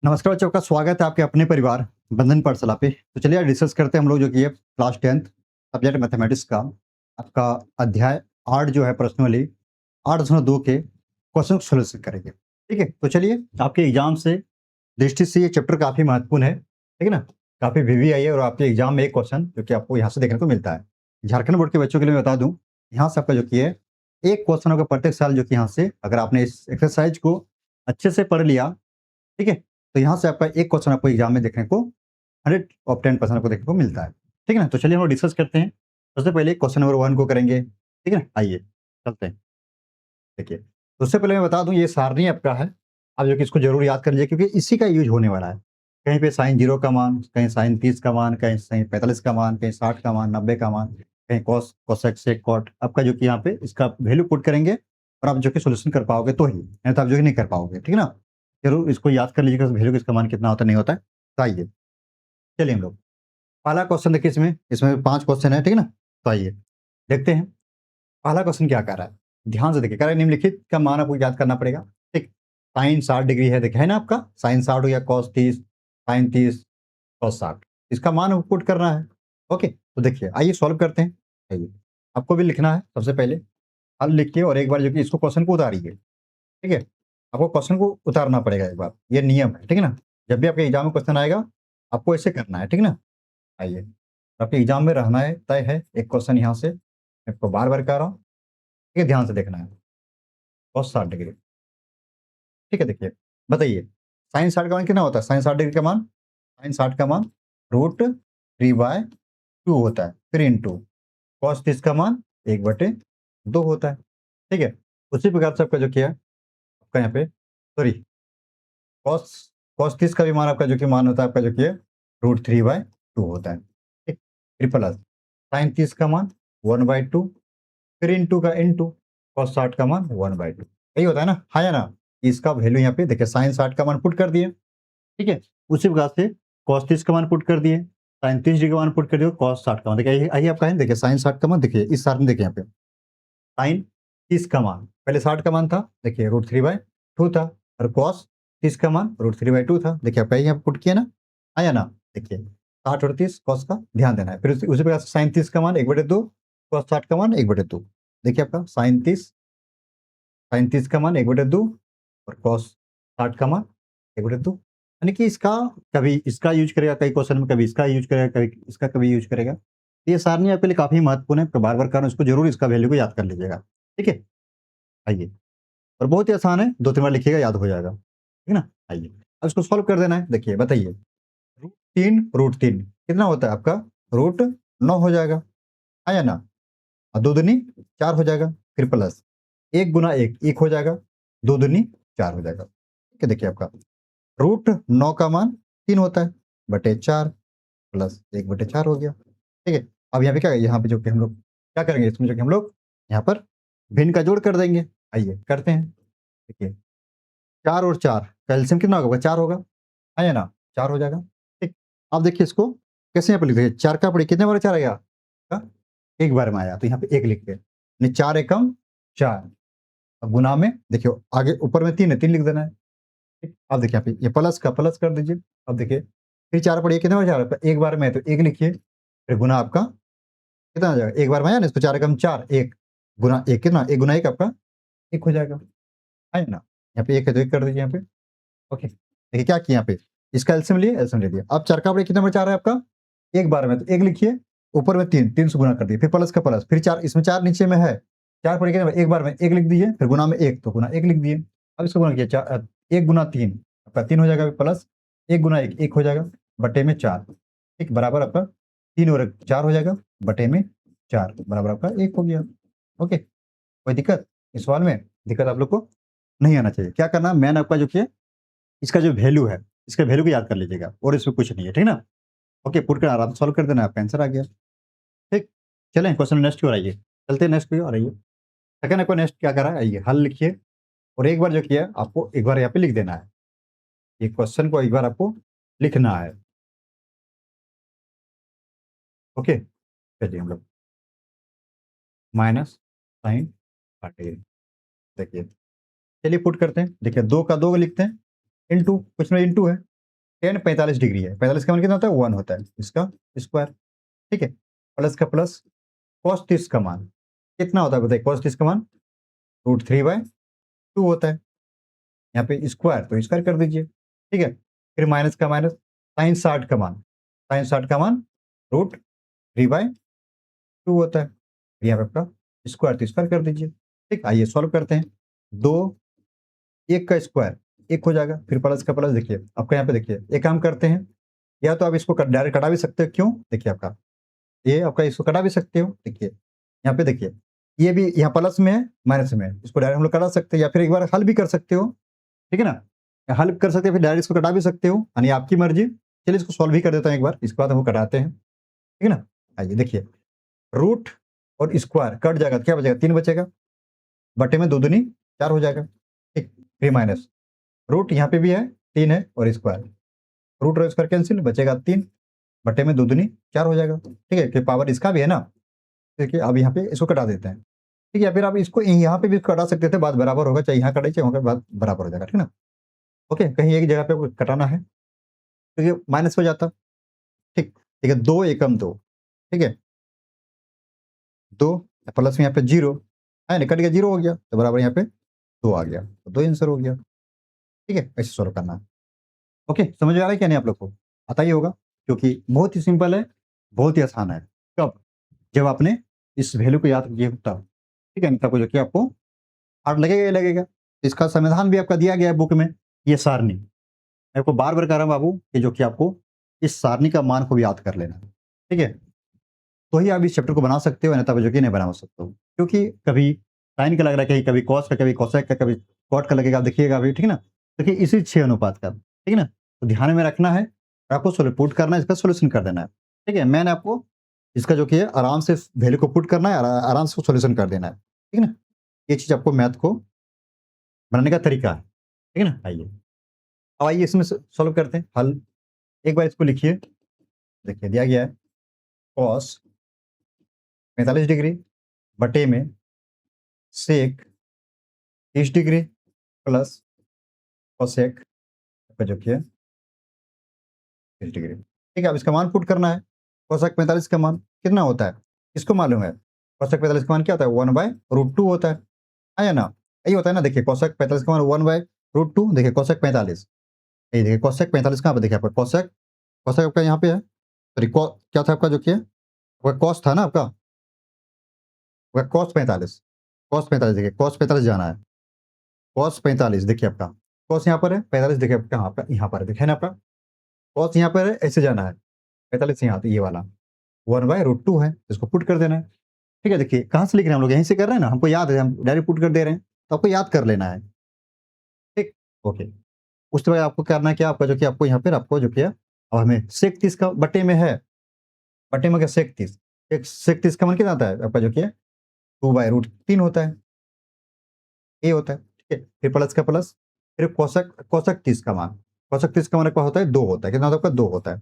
नमस्कार बच्चों का स्वागत है आपके अपने परिवार बंधन पाठशाला पे। तो चलिए आज डिस्कस करते हैं हम लोग जो कि है क्लास 10th सब्जेक्ट मैथमेटिक्स का आपका अध्याय 8 जो है पर्सनली 8.2 के क्वेश्चन सोल्यूशन करेंगे। ठीक है, तो चलिए आपके एग्जाम से दृष्टि से ये चैप्टर काफ़ी महत्वपूर्ण है, ठीक है ना? काफ़ी वीवीआई है और आपके एग्जाम में एक क्वेश्चन जो कि आपको यहाँ से देखने को मिलता है। झारखंड बोर्ड के बच्चों के लिए मैं बता दूँ, यहाँ से आपका जो कि है एक क्वेश्चन होगा प्रत्येक साल, जो कि यहाँ से अगर आपने इस एक्सरसाइज को अच्छे से पढ़ लिया, ठीक है, तो यहाँ से आपका एक क्वेश्चन आपको एग्जाम में देखने को 100 ऑफ 10% आपको देखने को मिलता है। ठीक है ना? तो चलिए हम लोग डिस्कस करते हैं। सबसे पहले क्वेश्चन नंबर 1 को करेंगे, ठीक है ना? आइए चलते हैं। देखिए, तो उससे पहले मैं बता दूँ ये सारणी आपका है, आप जो कि इसको ज़रूर याद कर लीजिए क्योंकि इसी का यूज़ होने वाला है। कहीं पे साइन 0 का मान, कहीं साइन 30 का मान, कहीं साइन 45 का मान, कहीं 60 का मान, 90 का मान, कहीं कॉस, कोसेक, सेक, कॉट। आपका जो कि यहाँ पे इसका वैल्यू पुट करेंगे और आप जो कि सॉल्यूशन कर पाओगे तो ही, नहीं तो आप जो कि नहीं कर पाओगे। ठीक है ना? ज़रूर इसको याद कर लीजिएगा वैल्यू का इसका मान कितना होता है, नहीं होता है। तो आइए, चलिए हम लोग पहला क्वेश्चन देखिए, इसमें 5 क्वेश्चन है, ठीक है ना? तो आइए देखते हैं पहला क्वेश्चन क्या कह रहा है। ध्यान से देखिए, कह रहा है निम्नलिखित का मान आपको याद करना पड़ेगा। ठीक, साइन 60 डिग्री है, देखिए है ना आपका साइन 60 हो गया, कॉस 30, साइन 30, कॉस 60, इसका मान आपको पुट करना है। ओके, तो देखिए आइए सॉल्व करते हैं। आइए, आपको भी लिखना है सबसे पहले, हल लिखिए और एक बार जो कि इसको क्वेश्चन को उतारिए। ठीक है, आपको क्वेश्चन को उतारना पड़ेगा एक बार, ये नियम है। ठीक है ना? जब भी आपके एग्जाम में क्वेश्चन आएगा आपको ऐसे करना है। ठीक है ना? आइए, आपके एग्जाम में रहना है तय है एक क्वेश्चन यहाँ से, मैं आपको बार बार कह रहा हूँ, ठीक है, ध्यान से देखना है। कॉस 60 डिग्री, ठीक है, देखिए बताइए साइन 60 का मान कितना होता है? साइन 60 डिग्री का मान, साइन 60 का मान √3/2 होता है, फिर इंटू कॉस 30 का मान 1/2 होता है। ठीक है, उसी प्रकार से आपका जो किया आपका यहाँ पे सॉरी कॉस कॉस 30 का भी मान आपका जो कि मान होता है आपका जो कि है √3/2 होता है। ठीक, फिर प्लस साइन 30 का मान 1/2, फिर इंटू का इंटू कॉस 60 का मान 1/2, यही होता है ना? हाँ या ना? इसका वैल्यू यहाँ पे देखिए साइन 60 का मान पुट कर दिए, ठीक है? उसी प्रकार से कॉस 30 का मान पुट कर दिए, साइन 30 डिग्री का मान पुट कर दिए, कॉस 60 का मान देखिए, आइए आपका है देखिए साइन 60 का मान देखिए इस सारणी देखिए यहाँ पे साइन 30 का मान पहले 60 का मान था, देखिए √3/2 था, और कॉस 30 का मान √3/2 था। देखिए आपका यहाँ पुट किया ना, आया ना? देखिए 60 और 30 कॉस का ध्यान देना है। फिर उसी प्रकार से साइन 30 का मान 1/2, कॉस 60 का मान 1/2। देखिए आपका साइन 30 का मान 1/2 और कॉस 60 का मान 1/2, यानी कि इसका कभी इसका यूज करेगा कई क्वेश्चन में, कभी इसका यूज करेगा, कभी इसका कभी यूज करेगा। ये सारणी आपके लिए काफ़ी महत्वपूर्ण है, तो बार-बार कर रहा हूँ, इसको ज़रूर इसका वैल्यू को याद कर लीजिएगा। ठीक है? आइए, और बहुत ही आसान है, 2-3 बार लिखिएगा याद हो जाएगा। ठीक है ना? आइए, अब इसको सॉल्व कर देना है। देखिए बताइए √3 कितना होता है आपका? √9 हो जाएगा, हाँ या ना? और 2 दूनी 4 हो जाएगा, फिर प्लस 1 गुना 1 1 हो जाएगा, 2 दूनी 4 हो जाएगा। ठीक है, देखिए आपका √9 का मान 3 होता है, बटे 4 प्लस 1/4 हो गया। ठीक है, अब यहाँ पे क्या है, यहाँ पे जो कि हम लोग क्या करेंगे, इसमें जो कि हम लोग यहाँ पर भिन्न का जोड़ कर देंगे। आइए करते हैं। देखिए 4 और 4 का एलसीएम कितना होगा? 4 होगा, है ना? 4 हो जाएगा। ठीक, अब देखिए इसको कैसे यहाँ पे लिख देंगे, 4 का पढ़िए कितने बार 4 आएगा? एक बार में आया, तो यहाँ पे 1 लिख दिया, यानी 4 एकम 4। अब गुणा में देखिए आगे ऊपर में 3 है, 3 लिख देना है। ठीक, अब देखिए यहाँ पे ये प्लस का प्लस कर दीजिए। अब देखिए फिर 4 पढ़िए कितने बार 4 है? एक बार में है तो 1 लिखिए, फिर गुणा आपका कितना आ जाएगा? एक बार में आया ना, इसको 4 एकम 4, 1 गुणा 1 कितना? 1 गुणा 1 आपका 1 हो जाएगा, है ना? यहाँ पे 1 है तो 1 कर दीजिए यहाँ पे। ओके, देखिए क्या किया यहाँ पे, इसका एलसीएम लिए, एलसीएम ले लिया। अब 4 का पढ़िए कितने बार 4 है आपका? एक बार में, तो 1 लिखिए, ऊपर में 3, 3 से गुणा कर दिए, फिर प्लस का प्लस, फिर 4, इसमें 4 नीचे में है, 4 पढ़िए कितने बार? एक बार में 1 लिख दीजिए, फिर गुणा में 1 तो गुणा 1 लिख दिए। अब इसको गुणा किया 1 गुणा 3 आपका 3 हो जाएगा, प्लस 1 गुणा 1 1 हो जाएगा, बटे में 4, ठीक, बराबर आपका 3 और 1 4 हो जाएगा, बटे में 4 बराबर आपका 1 हो गया। ओके, कोई दिक्कत इस सवाल में? दिक्कत आप लोग को नहीं आना चाहिए। क्या करना, मैंने आपका जो किया इसका जो वैल्यू है, इसका वैल्यू को याद कर लीजिएगा और इसमें कुछ नहीं है, ठीक है ना? ओके, पुट कर आराम से सॉल्व कर देना, आपका आंसर आ गया। ठीक, चलें क्वेश्चन नेक्स्ट की ओर आइए। चलते हैं नेक्स्ट की ओर आइए। सेकंड आपको नेक्स्ट क्या करा है, आइए हल लिखिए और एक बार जो किया आपको एक बार यहाँ पे लिख देना है। ये क्वेश्चन को एक बार आपको लिखना है। ओके, चलिए हम लोग माइनस साइन 60 देखिए, चलिए पुट करते हैं। देखिए 2 का 2 लिखते हैं, इंटू कुछ में इंटू है, tan 45 डिग्री है, 45 का मान कितना होता है 1 होता है, इसका स्क्वायर, ठीक है। प्लस का प्लस cos 30 का मान कितना होता है बताइए, cos 30 का मान √3/2 होता है, यहाँ पे स्क्वायर तो स्क्वायर कर दीजिए, ठीक है। फिर माइनस का माइनस sin 60 का मान, sin 60 का मान √3/2 होता है, यहाँ पे आपका स्क्वायर तो स्क्वायर कर दीजिए, ठीक। आइए सॉल्व करते हैं, 2 1 का स्क्वायर 1 हो जाएगा, फिर प्लस का प्लस देखिए आपका यहाँ पे देखिए, एक काम करते हैं, या तो आप इसको डायरेक्ट कटा भी सकते हो, क्यों देखिए आपका ये आपका इसको कटा भी सकते हो, देखिए यहाँ पे देखिए ये भी यहाँ प्लस में है माइनस में है, इसको डायरेक्ट हम लोग कटा सकते हैं या फिर एक बार हल भी कर सकते हो, ठीक है ना। या हल कर सकते हैं फिर डायरेक्ट इसको कटा भी सकते हो, यानी आपकी मर्जी। चलिए इसको सॉल्व भी कर देता हूँ एक बार, इसके बाद हम कटाते हैं, ठीक है ना। आइए देखिए रूट और स्क्वायर कट जाएगा तो क्या बचेगा 3 बचेगा, बटे में 2 दूनी 4 हो जाएगा, ठीक। फिर माइनस रूट यहाँ पे भी है 3 है और स्क्वायर, रूट और स्क्वायर कैंसिल बचेगा 3 बटे में 2 दूनी 4 हो जाएगा, ठीक है। कि पावर इसका भी है ना, देखिए अब यहाँ पे इसको कटा देते हैं, ठीक है। फिर आप इसको यहाँ पे भी कटा सकते थे, बात बराबर होगा, चाहे यहाँ कटे चाहे वहाँ बात बराबर हो जाएगा, ठीक है ना। ओके, कहीं एक जगह पे आपको कटाना है तो ये माइनस हो जाता, ठीक। ठीक है 2 एकम 2, ठीक है 2 प्लस में यहाँ पे 0 है ना, कट गया 0 हो गया तो बराबर यहाँ पे 2 आ गया, तो 2 आंसर हो गया, ठीक है। ऐसे सॉल्व करना है। ओके, समझ में आ रहा है क्या नहीं आप लोग को, आता ही होगा, क्योंकि बहुत ही सिंपल है, बहुत ही आसान है। कब, जब आपने इस वैल्यू को याद किया तब, ठीक है। तब जो कि आपको हार्ड लगेगा ही लगेगा। इसका समाधान भी आपका दिया गया है बुक में, ये सारणी मैं आपको बार बार कह रहा हूँ बाबू, कि जो कि आपको इस सारणी का मान को भी याद कर लेना है, ठीक है। तो ही आप इस चैप्टर को बना सकते हो, अन्यथा जो कि नहीं बना सकते हो, क्योंकि कभी साइन का लग रहा है, कभी कॉस का, कभी कोसेक का, कभी कॉट का लगेगा, देखिएगा अभी, ठीक है ना। देखिए इसी 6 अनुपात का, ठीक है ना। तो ध्यान में रखना है, आपको पुट करना है, इसका सोल्यूशन कर देना है, ठीक है। मैंने आपको इसका जो कि है आराम से वैल्यू को पुट करना है, आराम से सोल्यूशन कर देना है, ठीक है ना। ये चीज आपको मैथ को बनाने का तरीका है, ठीक है ना। आइए अब आइए इसमें सॉल्व करते हैं हल। एक बार इसको लिखिए, देखिए दिया गया है कॉस 45 डिग्री बटे में सेक 30 डिग्री प्लस कोसेक का जो कि है 30 डिग्री, ठीक है। अब इसका मान पुट करना है, कोसेक 45 का मान कितना होता है, इसको मालूम है। कोसेक 45 का मान क्या होता है 1/√2 होता है या ना, यही होता है ना। देखिए कोसेक 45 का मान 1/√2, देखिए कोसेक 45, ये देखिए कोसेक 45 कहाँ पे, देखिए आपका कोसेक, कोसेक आपका यहाँ पे है, सॉरी क्या था आपका जो कि है कॉस था ना आपका, कॉस 45, कॉस 45 देखिए कॉस 45 जाना है, कॉस 45 देखिए आपका कॉस यहाँ पर है, 45 देखिए आपका यहाँ पर देखिए ना आपका कॉस यहाँ पर है, ऐसे जाना है, 45 यहाँ ये वाला 1/√2 है, इसको पुट कर देना है, ठीक है। देखिए कहाँ से लिख रहे हैं हम लोग, यहीं से कर रहे हैं ना, हमको याद है, हम डायरेक्ट पुट कर दे रहे हैं, तो आपको याद कर लेना है, ठीक। ओके, उसके बाद आपको करना है क्या, आपका जो कि आपको यहाँ पर आपको जो किया, अब हमें सेक 30 का बटे में है, बटे में क्या सेक 30, सेक 30 का मान कितना आता है आपका जो कि 2/√3 होता है, ये होता है, ठीक है। फिर प्लस का प्लस, फिर कोसेक कोसेक 30 का मान, कोसेक 30 का मान क्या होता है 2 होता है, कितना होता है आपका 2 होता है,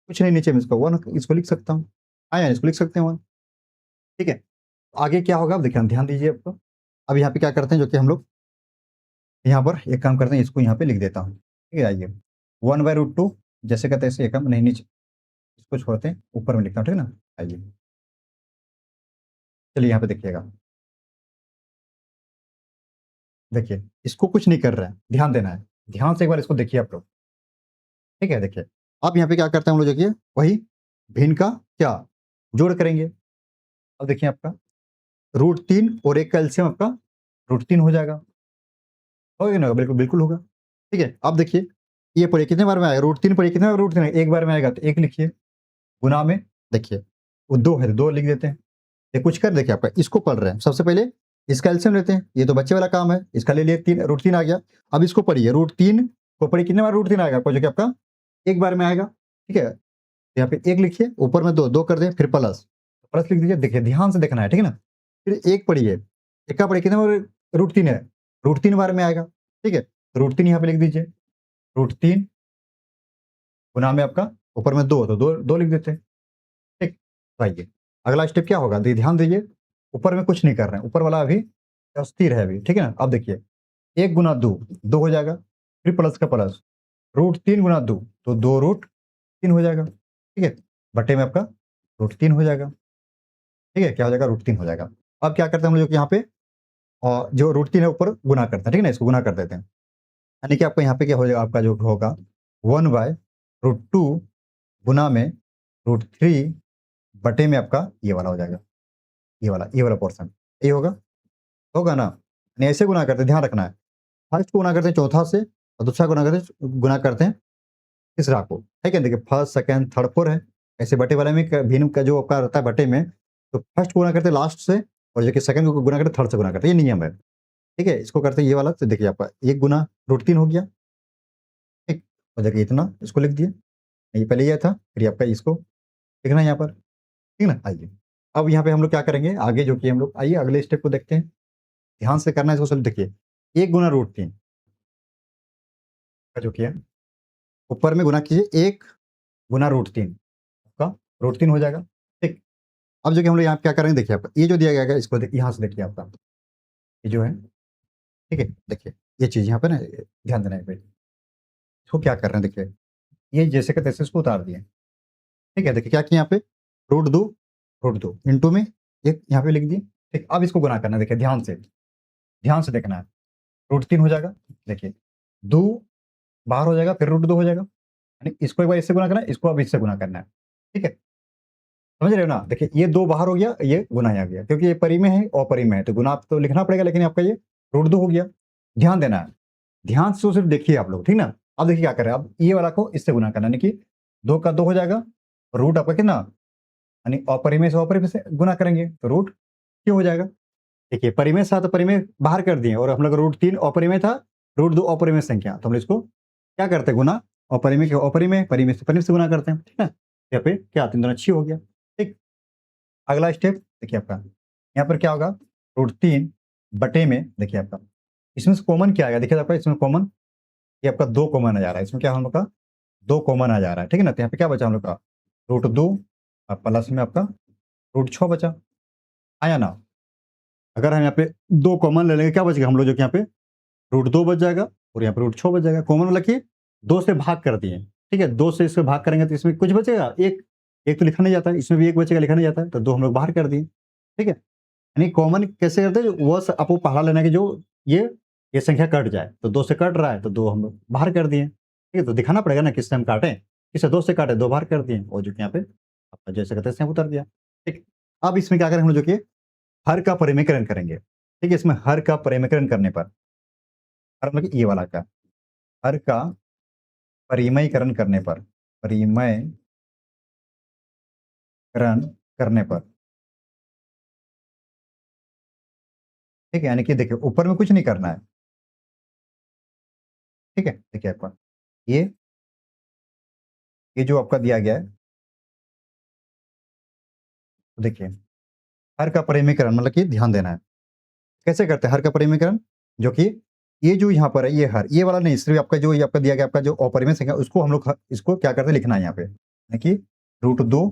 कुछ नहीं नीचे में इसका 1 इसको लिख सकता हूँ, हाँ इसको लिख सकते हैं 1, ठीक है। आगे क्या होगा अब देखिए, ध्यान दीजिए आपको। अब यहाँ पे क्या करते हैं, जो कि हम लोग यहाँ पर एक काम करते हैं, इसको यहाँ पे लिख देता हूँ, ठीक है। आइए 1/√2 जैसे कहते हैं ऐसे एक काम नहीं, नीचे इसको छोड़ते हैं, ऊपर में लिखता हूँ, ठीक है ना। आइए चलिए यहाँ पे देखिएगा, देखिए इसको कुछ नहीं कर रहा है, ध्यान देना है, ध्यान से एक बार इसको देखिए आप लोग, ठीक है। देखिए अब यहाँ पे क्या करते हैं हम लोग, देखिए वही भिन्न का क्या जोड़ करेंगे। अब देखिए आपका √3 और एक का एलसीएम आपका √3 हो जाएगा, होगा ना, बिल्कुल बिल्कुल होगा, ठीक है। अब देखिए ये पढ़िए कितने बार में आएगा, √3 पढ़िए कितने बार √3 एक बार में आएगा, तो एक लिखिए, गुना में देखिए वो 2 है तो 2 लिख देते हैं। ये कुछ कर देखिए आपका, इसको पढ़ रहे हैं, सबसे पहले इसका एलसीएम लेते हैं, ये तो बच्चे वाला काम है, इसका ले लिए 3 √3 आ गया। अब इसको पढ़िए √3 को पढ़िए कितने बार √3 आएगा आपको, जो कि आपका एक बार में आएगा, ठीक है। यहाँ पे एक लिखिए, ऊपर में 2 2 कर दें, फिर प्लस प्लस लिख दीजिए, देखिए ध्यान से देखना है, ठीक है ना। फिर एक पढ़िए, एक का पढ़िए कितने बार √3 है, √3 बार में आएगा, ठीक है। √3 यहाँ पे लिख दीजिए, √3 गुना में आपका ऊपर में 2 तो 2 2 लिख देते हैं, ठीक। तो आइए अगला स्टेप क्या होगा, ध्यान दीजिए, ऊपर में कुछ नहीं कर रहे हैं, ऊपर वाला अभी स्थिर है अभी, ठीक है ना। अब देखिए 1 गुना 2 2 हो जाएगा, फिर प्लस का प्लस √3 गुना 2 तो 2√3 हो जाएगा, ठीक है। बटे में आपका √3 हो जाएगा, ठीक है। क्या हो जाएगा? √3 हो जाएगा। अब क्या करते हैं हम लोग यहाँ पे जो √3 है ऊपर गुना करते हैं, ठीक है ना, इसको गुना कर देते हैं। यानी कि आपका यहाँ पे क्या हो जाएगा? आपका जो होगा 1/√2 गुना में √3 बटे में आपका ये वाला हो जाएगा, ये वाला पोर्शन ये होगा ना। नहीं ऐसे गुना करते हैं, ध्यान रखना है। फर्स्ट को गुना करते हैं चौथा से और दूसरा गुना करते हैं तीसरा को, ठीक है। देखिए फर्स्ट, सेकंड, थर्ड, फोर्थ है। ऐसे बटे वाले में भिन्न का जो आपका रहता है बटे में, तो फर्स्ट को गुना करते हैं लास्ट से और जो कि सेकंड को गुना करते हैं थर्ड से गुना करते हैं, ये नियम है, ठीक है। इसको करते हैं ये वाला, तो देखिए आपका 1 गुना √3 हो गया, ठीक। और देखिए इतना इसको लिख दिए, ये पहले ये था, फिर आपका इसको लिखना है यहाँ पर, ठीक है ना। आइए अब यहाँ पे हम लोग क्या करेंगे आगे, जो कि हम लोग आइए अगले स्टेप को देखते हैं। ध्यान से करना है इसको। सब देखिए 1 गुना √3 का जो किया ऊपर में गुना कीजिए, 1 गुना √3 आपका √3 हो जाएगा, ठीक। अब जो कि हम लोग यहाँ पे क्या करेंगे, देखिए आपका ये जो दिया गया है इसको यहाँ से देखिए आपका ये जो है, ठीक है। देखिए ये चीज़ यहाँ पे ना ध्यान देना है भाई। इसको क्या कर रहे हैं, देखिए ये जैसे का तैसे इसको उतार दिए, ठीक है। देखिए क्या किया यहाँ पे √2 इंटू में एक यहाँ पे लिख दिए, ठीक। अब इसको गुना करना है, देखिए ध्यान से देखना है। √3 हो जाएगा, देखिए 2 बाहर हो जाएगा, फिर √2 हो जाएगा, यानी इसको एक बार इससे गुना करना है, इसको अब इससे गुना करना है, ठीक है। समझ रहे हो ना? देखिए ये 2 बाहर हो गया, ये गुना आ गया, क्योंकि ये परिमेय है अपरिमेय है, तो गुना तो लिखना पड़ेगा, लेकिन आपका ये √2 हो गया। ध्यान देना है, ध्यान से सिर्फ देखिए आप लोग, ठीक ना। अब देखिए क्या कर रहे हैं, अब ये वाला को इससे गुना करना, यानी कि 2 का 2 हो जाएगा, रूट आपका कितना, यानी अपरिमेय से अपरिमेय से गुना करेंगे तो रूट क्यों हो जाएगा। देखिए परिमेय था तो परिमेय बाहर कर दिए, और हम लोग √3 अपरिमेय था, √2 अपरिमेय संख्या, तो हम इसको क्या करते हैं गुना, अपरिमेय के अपरिमेय, परिमेय से परिमेय से गुना करते हैं, ठीक है। यहाँ पे क्या 3 दूना 6 हो गया, ठीक। अगला स्टेप देखिए आपका यहाँ पर क्या होगा, √3 बटे में, देखिए आपका इसमें से कॉमन क्या आएगा, देखिए आपका इसमें कॉमन, ये आपका 2 कॉमन आ जा रहा है, इसमें क्या हम लोग का 2 कॉमन आ जा रहा है, ठीक है ना। तो यहाँ पे क्या बचा हम लोग का √2 प्लस में आपका √6 बचा, आया ना। अगर हम यहाँ पे 2 कॉमन ले लेंगे, क्या बचेगा हम लोग, जो कि यहाँ पे √2 बच जाएगा और यहाँ पे √6 बच जाएगा। कॉमन वाला कि 2 से भाग कर दिए, ठीक है। 2 से इसको भाग करेंगे तो इसमें कुछ बचेगा, एक तो लिखा नहीं जाता है, इसमें भी 1 बचेगा, लिखा नहीं जाता है, तो 2 हम लोग बाहर कर दिए, ठीक है। यानी कॉमन कैसे करते हैं, वो आपको पढ़ा लेना है कि जो ये संख्या कट जाए, तो 2 से कट रहा है तो 2 हम लोग बाहर कर दिए, ठीक है। तो दिखाना पड़ेगा ना किससे हम काटें, किससे 2 से काटे, 2 बाहर कर दिए, और जो कि यहाँ पे आपका जैसे कहते हैं उतर दिया, ठीक। अब इसमें क्या करेंगे हम लोग, जो कि हर का परिमेयकरण करेंगे, ठीक है। इसमें हर का परिमेयकरण करने पर, हर मतलब कि ये वाला का, हर का परिमेयकरण करने पर, परिमेयकरण करने पर, ठीक है। यानी कि देखिए ऊपर में कुछ नहीं करना है, ठीक है। देखिए आपका ये ये जो आपका दिया गया है, तो देखिए हर का परिमेयकरण मतलब कि ध्यान देना है, कैसे करते हैं हर का परिमेयकरण, जो कि ये जो यहाँ पर है, ये हर, ये वाला नहीं, सिर्फ आपका जो ये आपका दिया गया आपका जो अपरिमेय संख्या, उसको हम लोग इसको क्या करते हैं, लिखना है यहाँ पे, यानी कि √2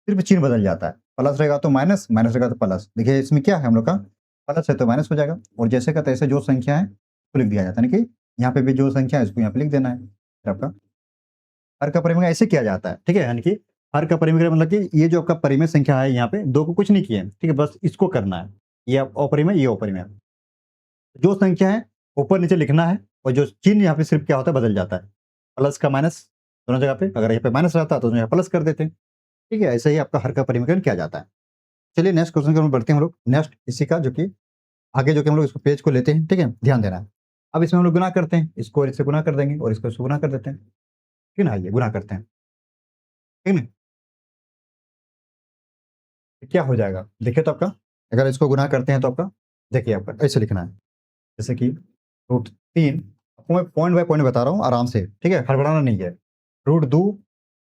सिर्फ चिन्ह बदल जाता है, प्लस रहेगा तो माइनस, माइनस रहेगा तो प्लस। देखिए इसमें क्या है हम लोग का, प्लस है तो माइनस हो जाएगा, और जैसे का तैसे जो संख्या है उसको लिख दिया जाता है, यानी कि यहाँ पे भी जो संख्या है उसको यहाँ पे लिख देना है। फिर आपका हर का परिमेय ऐसे किया जाता है, ठीक है। यानी कि हर का परिमेय मतलब कि ये जो आपका परिमेय संख्या है यहाँ पे 2 को कुछ नहीं किए, ठीक है, बस इसको करना है, ये अपरिमेय, ये अपरिमेय, जो संख्या है ऊपर नीचे लिखना है, और जो चिन्ह यहाँ पे सिर्फ क्या होता है, बदल जाता है, प्लस का माइनस दोनों जगह पे, अगर यहाँ पे माइनस रहता है तो यहाँ प्लस कर देते हैं, ठीक है। ऐसे ही आपका हर का परिमेयकरण किया जाता है। चलिए नेक्स्ट क्वेश्चन की ओर बढ़ते हैं हम लोग, नेक्स्ट इसी का जो कि आगे जो कि हम लोग इसको पेज को लेते हैं, ठीक है, ध्यान देना है। अब इसमें हम लोग गुना करते हैं, इसको और इससे गुना कर देंगे और इसको इससे गुना कर देते हैं, ठीक है ना। आइए गुना करते हैं, ठीक है ना। क्या हो जाएगा देखिए, तो आपका अगर इसको गुना करते हैं तो आपका देखिए आपका ऐसे लिखना है, जैसे कि √3, आपको मैं पॉइंट बाय पॉइंट बता रहा हूँ आराम से, ठीक है, हड़बड़ाना नहीं है। √2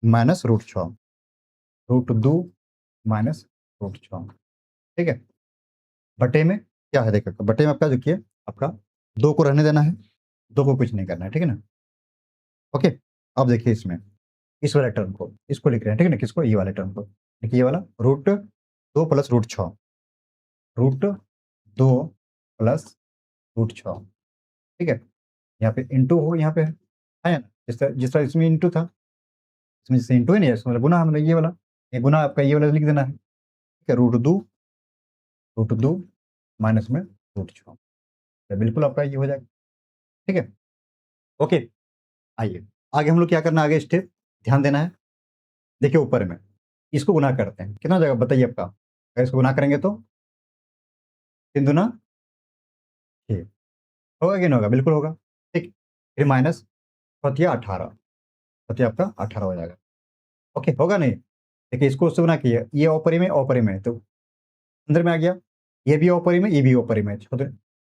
माइनस √6, √2 माइनस √6, ठीक है। बटे में क्या है, देखिए बटे में आपका देखिए आपका 2 को रहने देना है, 2 को कुछ नहीं करना है, ठीक है ना। ओके, अब देखिए इसमें इस वाले टर्म को इसको लिख रहे हैं, ठीक है ना, किसको, ये वाले टर्म को, देखिए ये वाला √2 प्लस √6, √2 प्लस √6, ठीक है। यहाँ पे इंटू हो, यहाँ पे है ना, जिस तरह इसमें इंटू था, इसमें जैसे इंटू है नहीं, इसमें गुना है, मतलब ये वाला, ये गुना आपका ये वाला लिख देना है, ठीक है, रूट दो माइनस में रूट 6, तो बिल्कुल आपका ये हो जाएगा, ठीक है। ओके, आइए आगे हम लोग क्या करना है, आगे स्टेप ध्यान देना है। देखिए ऊपर में इसको गुना करते हैं, कितना हो जाएगा बताइए आपका, अगर इसको गुना करेंगे तो 3 दूना 6, होगा कि नहीं होगा, बिल्कुल होगा, ठीक। फिर माइनस 18, आपका 18 हो जाएगा, ओके, होगा नहीं। देखिए इसको उससे गुना किया, ये अपरिमेय अपरिमेय तो अंदर में आ गया, ये भी अपरिमेय ये भी अपरिमेय,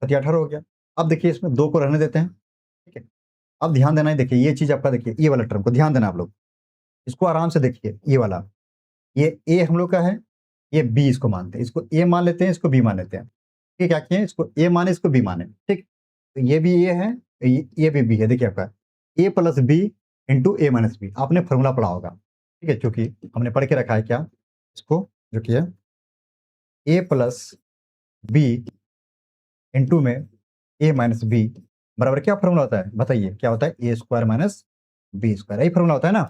18 हो गया। अब देखिए इसमें 2 को रहने देते हैं, ठीक है। अब ध्यान देना है, देखिए ये चीज आपका, देखिए ये वाला टर्म को ध्यान देना आप लोग, इसको आराम से देखिए, ये वाला, ये ए हम लोग का है, ये बी इसको मानते हैं, इसको ए मान लेते हैं, इसको बी मान लेते हैं, ठीक, क्या किए, इसको ए माने इसको बी माने, ठीक। तो ये भी ए है, ये भी बी है, देखिए आपका ए प्लस बी इंटू ए माइनस बी, आपने फॉर्मूला पढ़ा होगा, ठीक है, क्योंकि हमने पढ़ के रखा है क्या इसको, जो कि है ए प्लस बी इंटू में ए माइनस बी बराबर क्या फॉर्मूला होता है बताइए, क्या होता है, ए स्क्वायर माइनस बी स्क्वायर, यही फॉर्मूला होता है ना,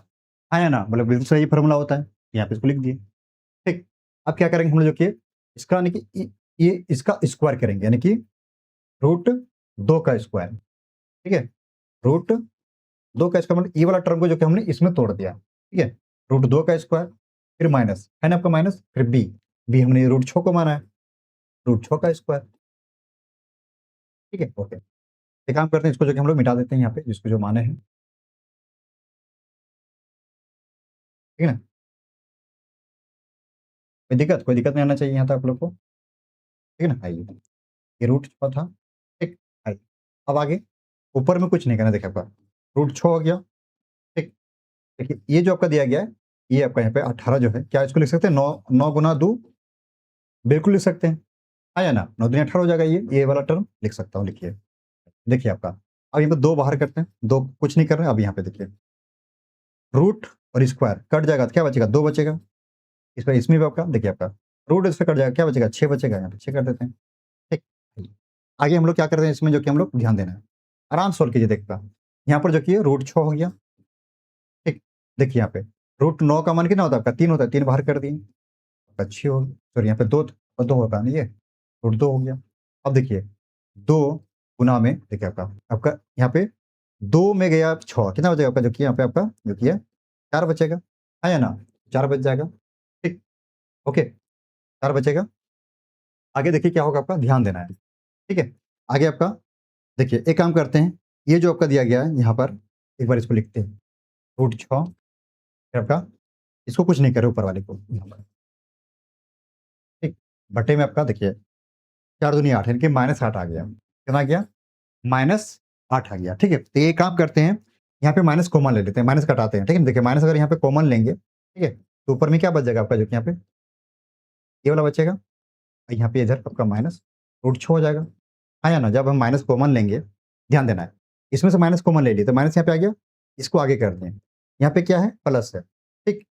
हाँ या ना, मतलब बिल्कुल सही फॉर्मूला होता है, यहाँ पे इसको लिख दिए, ठीक। अब क्या करेंगे हम लोग, जो कि इसका यानी कि ये इसका स्क्वायर करेंगे, यानी कि रूट 2 का स्क्वायर, ठीक है, रूट 2 का स्क्वायर, मतलब ये वाला टर्म को जो कि हमने इसमें तोड़ दिया, ठीक है, रूट 2 का स्क्वायर, फिर माइनस है ना आपका माइनस, फिर बी, बी हमने रूट 6 को माना है, रूट 6 का स्क्वायर, ठीक है, ओके। एक काम करते हैं, इसको जो कि हम लोग मिटा देते हैं यहाँ पे, जिसको जो माने हैं, ठीक है ना, कोई दिक्कत नहीं आना चाहिए यहाँ तक आप लोग को, ठीक है ना, आइए, ये रूट 6 था, ठीक, आइए अब आगे ऊपर में कुछ नहीं करना, देखिए आपका रूट 6 हो गया, ठीक। देखिए ये जो आपका दिया गया है, ये आपका यहाँ पे 18 जो है, क्या इसको लिख सकते हैं, 9 गुना 2, बिल्कुल लिख सकते हैं, हाँ या ना, 9 दूनी 18 हो जाएगा, ये वाला टर्म लिख सकता हूँ, लिखिए, देखिए आपका, अब यहाँ पे 2 बाहर करते हैं, 2 कुछ नहीं कर रहे हैं, अब यहाँ पे देखिए रूट और स्क्वायर कट जाएगा तो क्या बचेगा, 2 बचेगा, इस पर इसमें भी आपका देखिए आपका रूट इससे कट जाएगा, क्या बचेगा, 6 बचेगा, यहाँ पे 6 कर देते हैं, ठीक। आगे हम लोग क्या करते हैं इसमें, जो कि हम लोग ध्यान देना है, आराम से सोल्व कीजिए, देखता यहाँ पर जो कि रूट 6 हो गया, ठीक। देखिए यहाँ पे रूट 9 का मान कितना होता है आपका, 3 होता है, 3 बाहर कर दिए, अच्छी हो, सॉरी यहाँ पे 2 होता है, ये रूट 2 हो गया। अब देखिए 2 गुना में, देखिए आपका यहाँ पे 2 में गया 6, कितना बचेगा आपका, जो कि यहाँ पे आपका जो कि है 4 बचेगा, है या ना, 4 बच जाएगा, ठीक, ओके, 4 बचेगा। आगे देखिए क्या होगा, आपका ध्यान देना है, ठीक है। आगे आपका देखिए एक काम करते हैं, ये जो आपका दिया गया है यहाँ पर, एक बार इसको लिखते हैं, रूट 6, फिर आपका इसको कुछ नहीं करे ऊपर वाले को यहाँ पर, ठीक, बटे में आपका देखिए 4 दूनी 8, यानी कि -8 आ गया, कितना आ गया, -8 आ गया, ठीक है। तो ये काम करते हैं, यहाँ पे माइनस कॉमन ले लेते हैं, माइनस कटाते हैं, ठीक है, देखिए माइनस अगर यहाँ पे कॉमन लेंगे, ठीक है, तो ऊपर में क्या बच जाएगा आपका, जो कि यहाँ पे ये वाला बचेगा, यहाँ पे इधर आपका माइनस रूट 6 हो जाएगा, हाँ या ना, जब हम माइनस कॉमन लेंगे, ध्यान देना है, इसमें से माइनस कॉमन ले लिए तो माइनस यहाँ पे आ गया, इसको आगे कर दें, यहाँ पे क्या है, प्लस है, ठीक।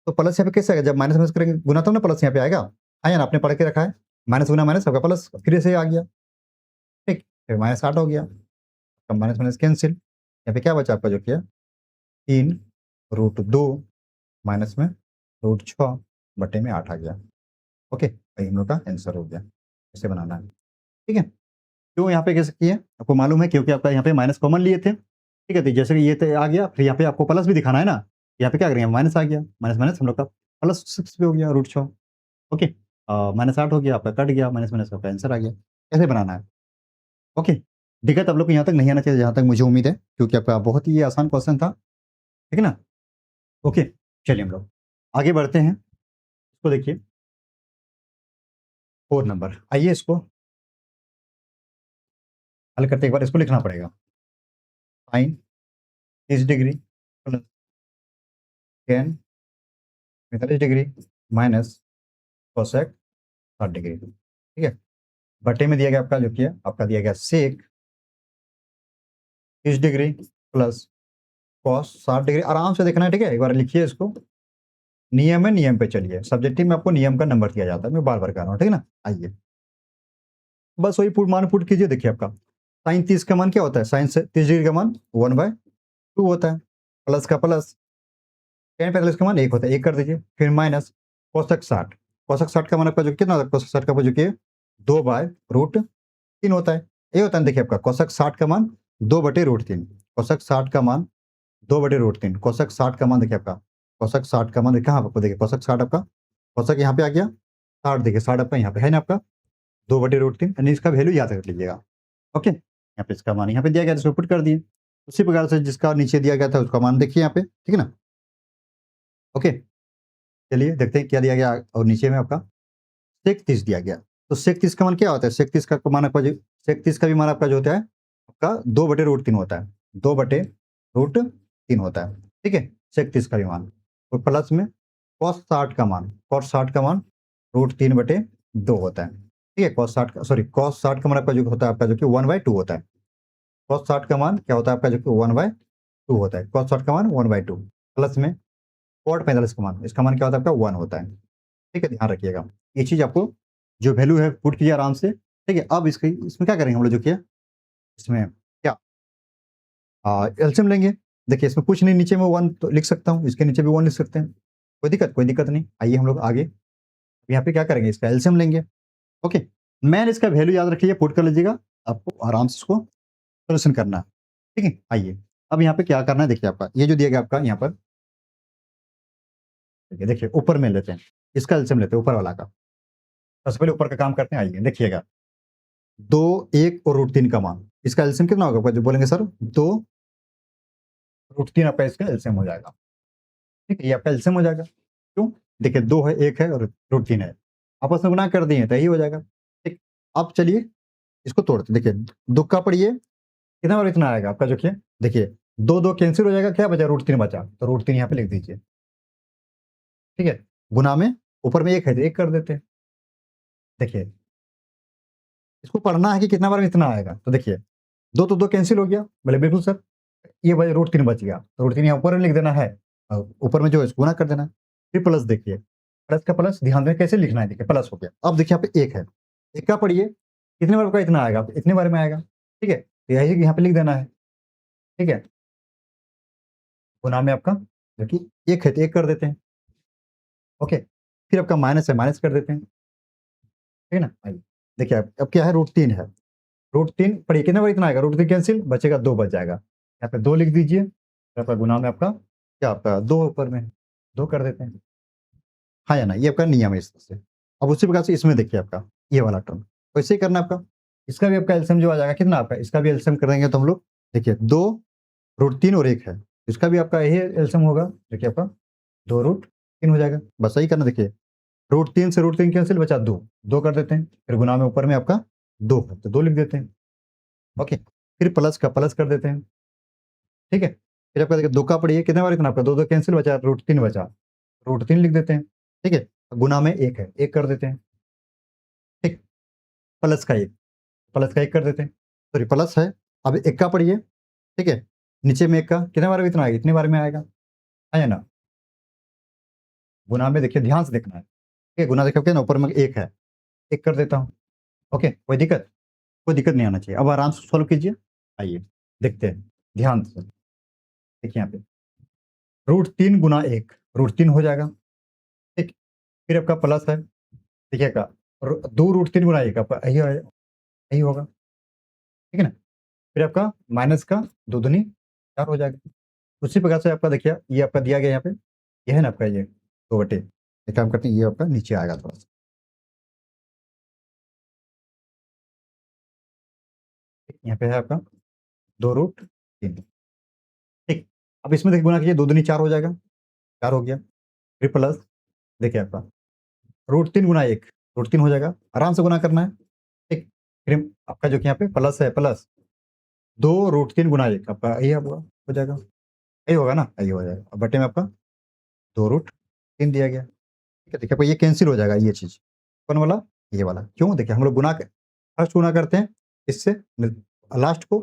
तो प्लस यहाँ पे कैसे आएगा, जब माइनस माइनस करेंगे गुना, तब ना प्लस यहाँ पे आएगा, हाँ या ना, आपने पढ़ के रखा है, माइनस गुना माइनस आपका प्लस फिर से आ गया, ठीक, फिर -8 हो गया, माइनस माइनस कैंसिल, यहाँ पे क्या बचा आपका, जो किया 3 रूट 2 माइनस में रूट 6 बटे में 8 आ गया, ओके, वही हम लोग का आंसर हो गया, इसे बनाना है, ठीक है। क्यों यहाँ पे कैसे किए आपको मालूम है, क्योंकि आपका यहाँ पे माइनस कॉमन लिए थे, ठीक है, तो जैसे कि ये तो आ गया, फिर यहाँ पे आपको प्लस भी दिखाना है ना, यहाँ पे क्या करेंगे, माइनस आ गया, माइनस माइनस हम लोग का +6 भी हो गया, रूट 6, ओके, -8 हो गया, आपका कट गया, माइनस माइनस आपका आंसर आ गया, कैसे बनाना है, ओके। दिक्कत आप लोग को यहाँ तक नहीं आना चाहिए, जहाँ तक मुझे उम्मीद है, क्योंकि आपका बहुत ही आसान क्वेश्चन था, ठीक है ना, ओके। चलिए हम लोग आगे बढ़ते हैं, इसको देखिए 4 नंबर, आइए इसको हल करते एक बार, इसको लिखना पड़ेगा, sine 30 degree plus ten 45 degree minus cosec 60 degree, ठीक है, बटे में दिया गया आपका, जो कि है आपका दिया गया सेक 30 डिग्री प्लस कॉस 60 डिग्री, आराम से देखना है, ठीक है, एक बार लिखिए इसको, नियम है, नियम पे चलिए, सब्जेक्टिव में आपको नियम का नंबर दिया जाता है, मैं बार बार कर रहा हूँ, ठीक है ना, आइए बस वही मान पुट कीजिए, देखिए आपका साइन 30 का मान क्या होता है, साइन से 30 डिग्री का मान 1/2, 2 होता है, प्लस का प्लस, tan 45 का मान 1 होता है, 1 कर दीजिए, फिर माइनस कोसेक 60, कोसेक 60 का मान आपका जो कितना होता है, कोसेक 60 का जो कि 2/√3 होता है, ये होता है देखिए आपका कोसेक 60 का मान 2/√3, कोसेक 60 का मान 2/√3, कोसेक 60 का मान देखिए आपका, कोसेक 60 का मान कहाँ आपको देखिए, कोसेक 60 आपका, कोसेक यहाँ पे आ गया, 60 देखिए 60 आपका यहाँ पे है ना आपका 2/√3, यानी इसका वैल्यू याद रख लीजिएगा। ओके, यहाँ पे इसका मान यहाँ पे दिया गया, इसको पुट कर दिए, उसी प्रकार से जिसका नीचे दिया गया था उसका मान देखिए यहाँ पे, ठीक है ना। ओके, चलिए देखते हैं क्या दिया गया, और नीचे में आपका सेक 30 दिया गया, तो सेक 30 का मान क्या होता है, सेक 30 का मान आपका सेक 30 का भी मान आपका जो होता है आपका 2/√3 होता है, 2/√3 होता है, ठीक है, सेक 30 का भी मान, और प्लस में कॉस 60 का मान, कॉस 60 का मान √3/2 होता है, ठीक है, कॉस 60 का सॉरी कॉस 60 का मान आपका जो होता है आपका जो कि 1/2 होता है, कॉस 60 का मान क्या होता है आपका जो कि 1/2 होता है, कॉस 60 का मान 1/2, प्लस में कॉट 45 का मान, इसका मान क्या होता है आपका 1 होता है, ठीक है, ध्यान रखिएगा, ये चीज़ आपको जो वैल्यू है पुट कीजिए आराम से, ठीक है। अब इसमें क्या करेंगे हम लोग जो किया, इसमें क्या एलसीएम लेंगे, देखिए इसमें कुछ नहीं, नीचे में 1 तो लिख सकता हूँ, इसके नीचे भी 1 लिख सकते हैं, कोई दिक्कत नहीं, आइए हम लोग आगे यहाँ पे क्या करेंगे, इसका एलसीएम लेंगे। ओके, मैंने इसका वैल्यू याद रख लिया, पुट कर लीजिएगा, आपको आराम से इसको सोल्यूशन करना है, ठीक है। आइए अब यहाँ पे क्या करना है, देखिए आपका ये जो दिया गया आपका यहाँ पर, देखिए ऊपर में लेते हैं, इसका एलसीएम लेते हैं ऊपर वाला का, सबसे पहले ऊपर का काम करते हैं, आइए देखिएगा 2, 1 और √3 का मान, इसका एलसीएम कितना होगा, जो बोलेंगे सर 2√3 आपका इसका एलसीएम हो जाएगा, ठीक है, ये आपका एलसीएम हो जाएगा, क्यों, देखिए 2 है, 1 है और √3 है, आपस में गुना कर दिए तो यही हो जाएगा, ठीक। अब चलिए इसको तोड़ते, देखिए 2 का पढ़िए कितना बार इतना आएगा आपका, जो कि देखिए 2 कैंसिल हो जाएगा, क्या बचा √3 बचा, तो √3 यहाँ पे लिख दीजिए, ठीक है, गुना में ऊपर में 1 है तो 1 कर देते हैं, देखिए इसको पढ़ना है कि कितना बार में इतना आएगा, तो देखिए 2 तो 2 कैंसिल हो गया, बोले बिल्कुल सर, ये √3 बच गया, तो √3 यहाँ ऊपर में लिख देना है, और ऊपर में जो है इसको गुना कर देना है, फिर प्लस देखिए, प्लस का प्लस ध्यान दें कैसे लिखना है, देखिए प्लस हो गया, अब देखिए यहाँ पे 1 है, 1 का पढ़िए कितने बार का इतना आएगा, तो इतने बार में आएगा, ठीक है, तो यही यहाँ पे लिख देना है, ठीक है, गुना में आपका जो कि 1 है तो 1 कर देते हैं, ओके, फिर आपका माइनस है, माइनस कर देते हैं, ठीक है ना। आइए देखिए अब क्या है, √3 है, √3 पढ़िए कितने बार इतना आएगा, √3 कैंसिल बचेगा 2 बच जाएगा, यहाँ पे 2 लिख दीजिए, फिर आपका गुना में आपका क्या आपका 2 ऊपर में 2 कर देते हैं, हाँ या ना, ये आपका नियम है इस तरह से। अब उसी प्रकार से इसमें देखिए आपका ये वाला टर्म वैसे ही करना है आपका, इसका भी आपका एलसीएम जो आ जाएगा कितना आपका, इसका भी एलसीएम कर देंगे तो हम लोग, देखिए 2 √3 और 1 है, इसका भी आपका यही एलसीएम होगा, देखिए आपका 2 √3 हो जाएगा, बस सही करना, देखिए √3 से √3 कैंसिल बचा 2, 2 कर देते हैं, फिर गुना में ऊपर में आपका 2 है तो 2 लिख देते हैं, ओके, फिर प्लस का प्लस कर देते हैं, ठीक है, फिर आपका देखिए 2 का पढ़िए कितने बार इतना आपका 2 कैंसिल बचा, √3 बचा, √3 लिख देते हैं, ठीक है, गुना में 1 है 1 कर देते हैं, ठीक, प्लस का 1 कर देते हैं, सॉरी प्लस है, अब 1 का पढ़िए, ठीक है, नीचे में 1 का कितने बार में इतना आएगा, इतने बार में आएगा, है ना, गुना में देखिए ध्यान से देखना है, ठीक है, गुना देखिए ना ऊपर में 1 है, 1 कर देता हूँ, ओके, कोई दिक्कत नहीं आना चाहिए, अब आराम से सॉल्व कीजिए, आइए देखते हैं ध्यान से, देखिए यहाँ पे √3 गुना 1 √3 हो जाएगा, ठीक, फिर आपका प्लस है, देखिए का 2 √3 गुना 1 आपका यही होगा, ठीक है ना, फिर आपका माइनस का 2 दूनी 4 हो जाएगा, उसी प्रकार से आपका देखिए ये आपका दिया गया यहाँ पे, ये है ना आपका ये 2/, एक काम करते हैं ये आपका नीचे आएगा थोड़ा सा, ठीक, यहाँ पे है आपका 2 √3, ठीक, अब इसमें देखिए गुना कीजिए 2 दूनी 4 हो जाएगा, 4 हो गया, फिर प्लस देखिए आपका √3 गुना 1 √3 हो जाएगा, आराम से गुना करना है, ठीक, फिर आपका जो कि यहाँ पे प्लस है प्लस 2 √3 गुना 1 आपका यही होगा, हो जाएगा, यही होगा ना, यही हो जाएगा, अब बटे में आपका 2 √3 दिया गया, ठीक है, देखिए आपका ये कैंसिल हो जाएगा ये चीज़, कौन वाला, ये वाला, क्यों, देखिए हम लोग फर्स्ट गुना करते हैं इससे, लास्ट को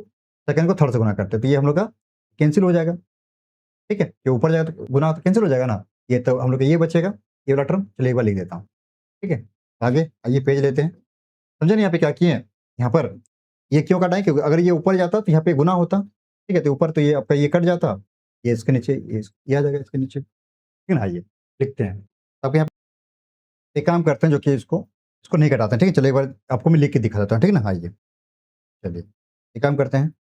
सेकंड को थर्ड से गुना करते हैं, तो ये हम लोग का कैंसिल हो जाएगा, ठीक है, ये ऊपर जाएगा तो गुना तो कैंसिल हो जाएगा ना, ये तो हम लोग का ये बचेगा, ये वाला टर्म, चलिए एक बार लिख देता हूँ, ठीक है, आगे आइए पेज लेते हैं, समझे ना यहाँ पे क्या किए हैं, यहाँ पर ये क्यों काटा है, क्योंकि अगर ये ऊपर जाता तो यहाँ पे गुना होता, ठीक है, तो ऊपर तो ये आपका ये कट जाता, ये इसके नीचे, ये आ जाएगा इसके नीचे, ठीक है ना? आइए लिखते हैं। तो आपके यहाँ एक काम करते हैं जो कि इसको नहीं घटाते हैं, ठीक है? चलिए एक बार आपको मैं लिख के दिखा देता हूँ, ठीक है ना? आइए, चलिए एक काम करते हैं,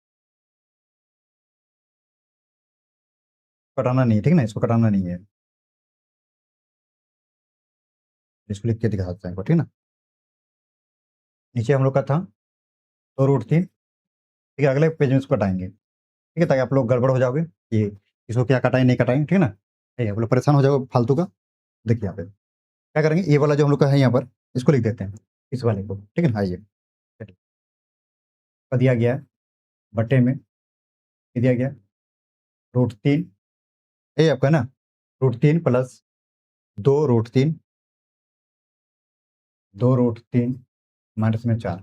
कटाना नहीं है, ठीक है ना? इसको कटाना नहीं है, इसको लिख के दिखा देते हैं, ठीक है ना? नीचे हम लोग का था 2√3, ठीक है? अगले पेज में इसको कटाएँगे, ठीक है? ताकि आप लोग गड़बड़ हो जाओगे कि इसको क्या कटाएँ, नहीं कटाएँ, ठीक है ना? ठीक है, आप लोग परेशान हो जाओगे फालतू का। देखिए यहाँ पे क्या करेंगे, ये वाला जो हम लोग का है यहाँ पर, इसको लिख देते हैं, इस वाले को, ठीक है ना? आइए, चलिए, दिया गया है बट्टे में, ये दिया गया √3, ये आपका ना √3 प्लस 2√3, 2√3 माइनस में 4,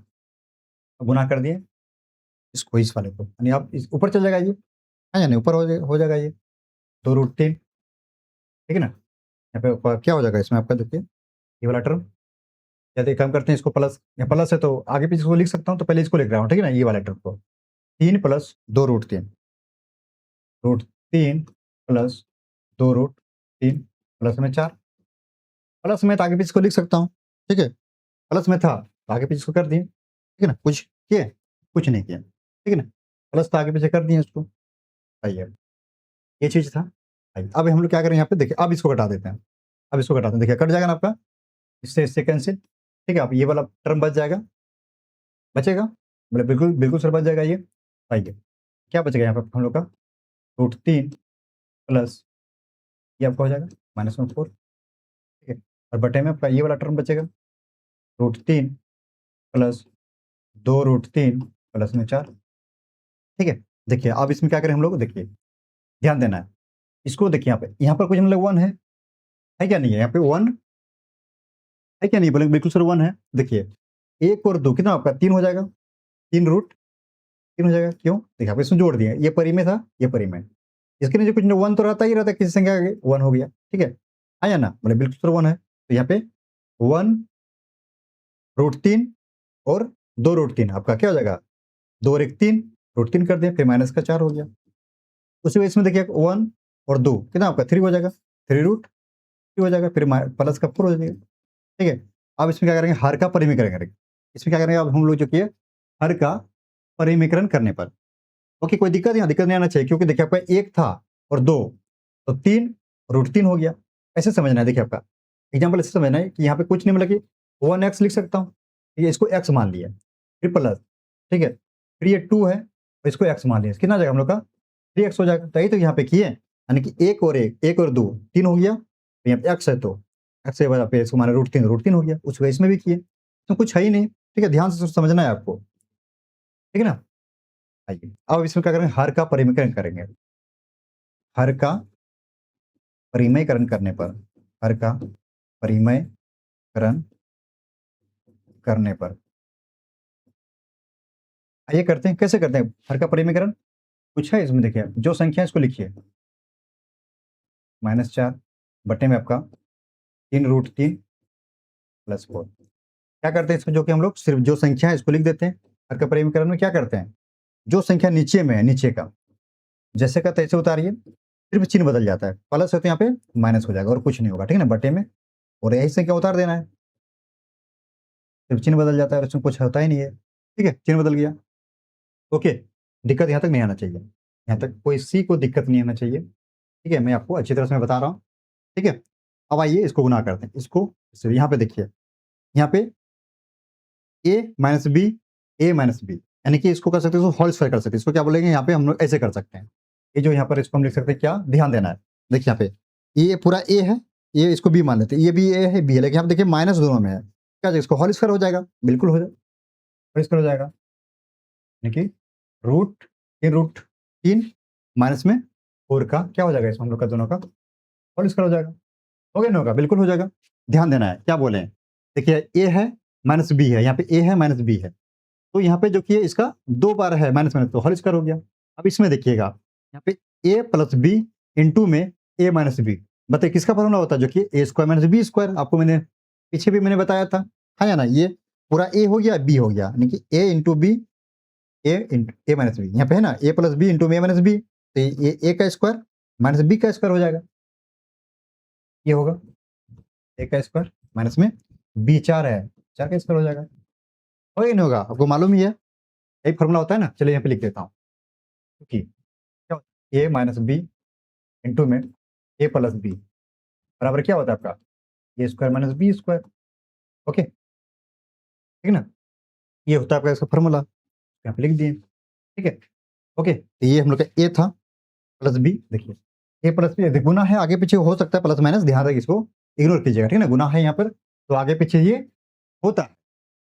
गुना कर दिए इसको इस वाले को, यानी आप इस ऊपर चल जाएगा ये, है या नहीं? ऊपर हो जाएगा ये 2√3, ठीक है ना? यहाँ पे क्या हो जाएगा इसमें आपका, देखिए ये वाला टर्म, या तो एक काम करते हैं, इसको प्लस, या प्लस है तो आगे पीछे इसको लिख सकता हूँ, तो पहले इसको लिख रहा हूँ, ठीक है ना? ये वाले टर्म को 3 प्लस 2√3, √3 प्लस 2√3 प्लस में 4, प्लस में तो आगे पीछे इसको लिख सकता हूँ, ठीक है? प्लस में था तो आगे पीछे इसको कर दिए, ठीक है ना? कुछ किए? कुछ नहीं किया, ठीक है ना? प्लस तो आगे पीछे कर दिए इसको। आइए, ये चीज़ था। आइए, अब हम लोग क्या करें यहाँ पे, देखिए अब इसको घटा देते हैं, अब इसको घटाते हैं, देखिए कट जाएगा ना आपका, इससे कैंसिल, ठीक है? अब ये वाला टर्म बच जाएगा, बचेगा, मतलब बिल्कुल बिल्कुल सर बच जाएगा ये। आइए, क्या बचेगा यहाँ पे हम लोग का, √3 प्लस ये आपका हो जाएगा -4, ठीक है? और बटे में आपका ये वाला टर्म बचेगा, √3 प्लस 2√3 प्लस में 4, ठीक है? देखिए अब इसमें क्या करें हम लोग, देखिए ध्यान देना है, इसको देखिए यहाँ पर कुछ मतलब 1 है क्या नहीं है? यहाँ पे 1 है क्या नहीं? बोलेंगे बिल्कुल सर 1 है। देखिए 1 और 2 कितना आपका 3 हो जाएगा, 3√3 हो जाएगा, क्यों? देखिए आप इसमें जोड़ दिए, ये परिमेय था, ये परिमेय, इसके नीचे कुछ 1 तो रहता ही रहता है, किसी संख्या आगे 1 हो गया, ठीक है? आया ना? बोले बिल्कुल सर 1 है, तो यहाँ पे 1√3 और 2√3 आपका क्या हो जाएगा, 2 और 1 3, √3 कर दिया, फिर माइनस का 4 हो गया। उसी वजह से देखिए 1 और 2 कितना आपका 3 हो जाएगा, 3√3 हो जाएगा, फिर प्लस का 4 हो जाएगा, ठीक है? अब इसमें क्या करेंगे, हर का परिमीकरण करेंगे। इसमें क्या करेंगे अब हम लोग जो कि हर का परिमीकरण करने पर, ओके, कोई दिक्कत नहीं आना चाहिए, क्योंकि देखिए आपका 1 था और 2 तो 3 √3 हो गया। ऐसे समझना है, देखिए आपका एग्जाम्पल ऐसे समझना है कि यहाँ पे कुछ नहीं, मतलब कि 1x लिख सकता हूँ, ये इसको x मान लिया, फिर प्लस, ठीक है? फिर ये 2 है और इसको x मान लिया, कितना आ जाएगा हम लोग का 3x हो जाएगा। तो यही तो यहाँ पे किए, यानी कि 1 और 1 और 2 3 हो गया, तो यहाँ पे x है तो x के बाद इसको माने √3 हो गया, उस वजह इसमें भी किए, तो कुछ है ही नहीं, ठीक है? ध्यान से समझना है आपको, ठीक है ना? आइए, अब इसमें क्या करेंगे, हर का परिमीकरण करेंगे। हर का परिमेयकरण करने पर, हर का परिमेयकरण करने पर, आइए करते हैं, कैसे करते हैं हर का परिमेयकरण, कुछ है इसमें, देखिए जो संख्या है इसको लिखिए, -4 बटे में आपका 3√3 प्लस 4, क्या करते हैं इसमें, जो कि हम लोग सिर्फ जो संख्या है इसको लिख देते हैं। हर का परिमेयकरण में क्या करते हैं, जो संख्या नीचे में है, नीचे का जैसे का तैसे उतारिए, सिर्फ चिन्ह बदल जाता है, प्लस है तो यहाँ पे माइनस हो जाएगा और कुछ नहीं होगा, ठीक है ना? बटे में, और यही संख्या उतार देना है, सिर्फ चिन्ह बदल जाता है, उसमें कुछ होता ही नहीं है, ठीक है? चिन्ह बदल गया, ओके, दिक्कत यहाँ तक नहीं आना चाहिए, यहाँ तक कोई सी को दिक्कत नहीं आना चाहिए, ठीक है? मैं आपको अच्छी तरह से मैं बता रहा हूँ, ठीक है? अब आइए इसको गुना करते हैं, इसको यहाँ पे देखिए, यहाँ पे a-b यानी कि इसको कर सकते हैं, इसको होल स्क्वायर कर सकते हैं, इसको क्या बोलेंगे, यहाँ पे हम लोग ऐसे कर सकते हैं, ये जो यहाँ पर इसको हम लिख सकते हैं, क्या ध्यान देना है, देखिए यहाँ पे ये पूरा a है, ये इसको b मान लेते हैं, ये भी a है, b है, लेकिन यहाँ पे देखिए माइनस दोनों में है, क्या इसको होल स्क्वायर हो जाएगा, बिल्कुल हो जाएगा, होल स्क्वायर हो जाएगा, यानी कि √3 माइनस में 4 का क्या हो जाएगा, इसमें हम लोग का दोनों का होल स्क्वायर हो जाएगा, हो गया, नहीं होगा, बिल्कुल हो जाएगा। ध्यान देना है, क्या बोले, देखिए a है माइनस b है, यहाँ पे a है माइनस b है, तो यहाँ पे जो कि इसका 2 बार है माइनस माइनस, तो होल स्क्वायर हो गया। अब इसमें देखिएगा, यहाँ पे a प्लस b इंटू में a माइनस b, बताइए किसका फॉर्मूला होता है, जो कि a square minus b square, आपको मैंने पीछे भी मैंने बताया था, है या ना? ये पूरा a हो गया, b हो गया, यानी कि a into b a minus b, यहाँ पे है ना ए प्लस बी इंटू में ए माइनस बी, तो ये ए का स्क्वायर माइनस बी का स्क्वायर हो जाएगा, ये होगा ए का स्क्वायर माइनस में बी 4 है, 4 का स्क्वायर हो जाएगा, होगा ही नहीं होगा, आपको मालूम ही है, यही फॉर्मूला होता है ना। चलिए यहाँ पे लिख देता हूँ, क्योंकि क्या होता है ए माइनस बी इंटू में ए प्लस बी बराबर क्या होता है आपका A square minus B square, okay ठीक ना, ये होता है आपका इसका फॉर्मूला, यहाँ पे लिख दिए, ठीक है ओके। तो ये हम लोग का ए था प्लस बी, देखिए ए प्लस बी गुना है, आगे पीछे हो सकता है प्लस माइनस, ध्यान रखिए इसको इग्नोर कीजिएगा, ठीक है ना, गुना है यहाँ पर तो आगे पीछे ये होता है,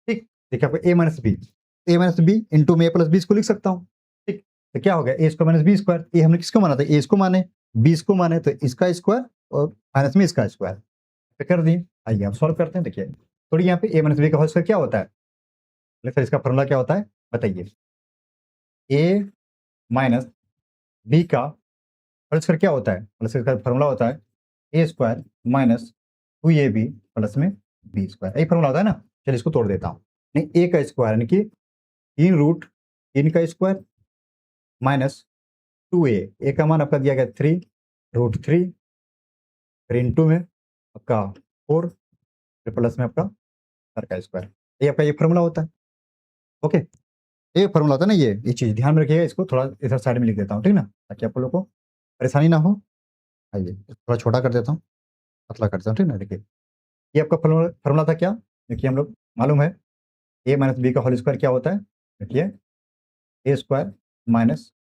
ठीक। देखिए आपको ए माइनस बी इंटू में ए प्लस बी इसको लिख सकता हूँ, ठीक। तो क्या हो गया ए स्क्वायर माइनस बी स्क्वायर, ये हमने किसको माना था, ए इसको माने बी इसको माने, तो इसका स्क्वायर और माइनस में इसका स्क्वायर तो कर दिए। आइए आप सॉल्व करते हैं, देखिए थोड़ी यहाँ पे ए माइनस बी का होल स्क्वायर क्या होता है, सर इसका फॉर्मूला क्या होता है बताइए, ए माइनस बी का होल स्क्वायर क्या होता है, प्लस इसका फॉर्मूला होता है ए स्क्वायर माइनस 2ab प्लस में बी स्क्वायर, यही फॉर्मूला होता है ना। चलिए इसको तोड़ देता हूँ, नहीं ए का स्क्वायर यानी कि 3 का स्क्वायर माइनस 2a, ए का मान आपका दिया गया 3√3 फिर इंटू में आपका 4 फिर प्लस में आपका सर का स्क्वायर, ये आपका ये फॉर्मूला होता है, ओके ये फॉर्मूला होता है ना, ये चीज़ ध्यान में रखिएगा, इसको थोड़ा इधर साइड में लिख देता हूँ, ठीक ना, ताकि आप लोगों को परेशानी ना हो। आइए थोड़ा छोटा कर देता हूँ, पतला कर देता हूँ, ठीक ना। देखिए ये आपका फॉर्मूला था क्या, देखिए हम लोग मालूम है ए माइनस बी का होल स्क्वायर क्या होता है, देखिए ए स्क्वायर माइनस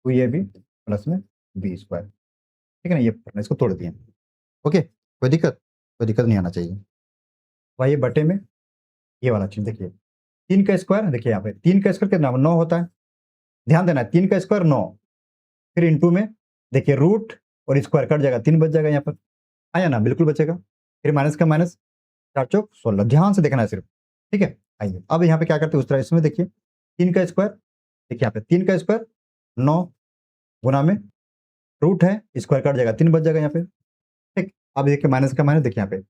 2ab प्लस में बी स्क्वायर, ठीक है ना, ये इसको तोड़ दिए, ओके कोई दिक्कत नहीं आना चाहिए। भाई बटे में ये वाला चीज़ देखिए 3 का स्क्वायर, देखिए यहाँ पे 3 का स्क्वायर कितना 9 होता है, ध्यान देना है 3 का स्क्वायर 9 फिर इंटू में देखिए रूट और स्क्वायर कट जाएगा 3 बच जाएगा, यहाँ पर आया ना बिल्कुल बचेगा, फिर माइनस का माइनस 4 चौक 16, ध्यान से देखना है सिर्फ, ठीक है। आइए अब यहाँ पे क्या करते हैं उस तरह, इसमें देखिए 3 का स्क्वायर, देखिए यहाँ पे 3 का स्क्वायर 9 गुना में रूट है स्क्वायर कट जाएगा 3 बच जाएगा यहाँ पे, ठीक। अब देखिए माइनस का माइनस, देखिए यहाँ पे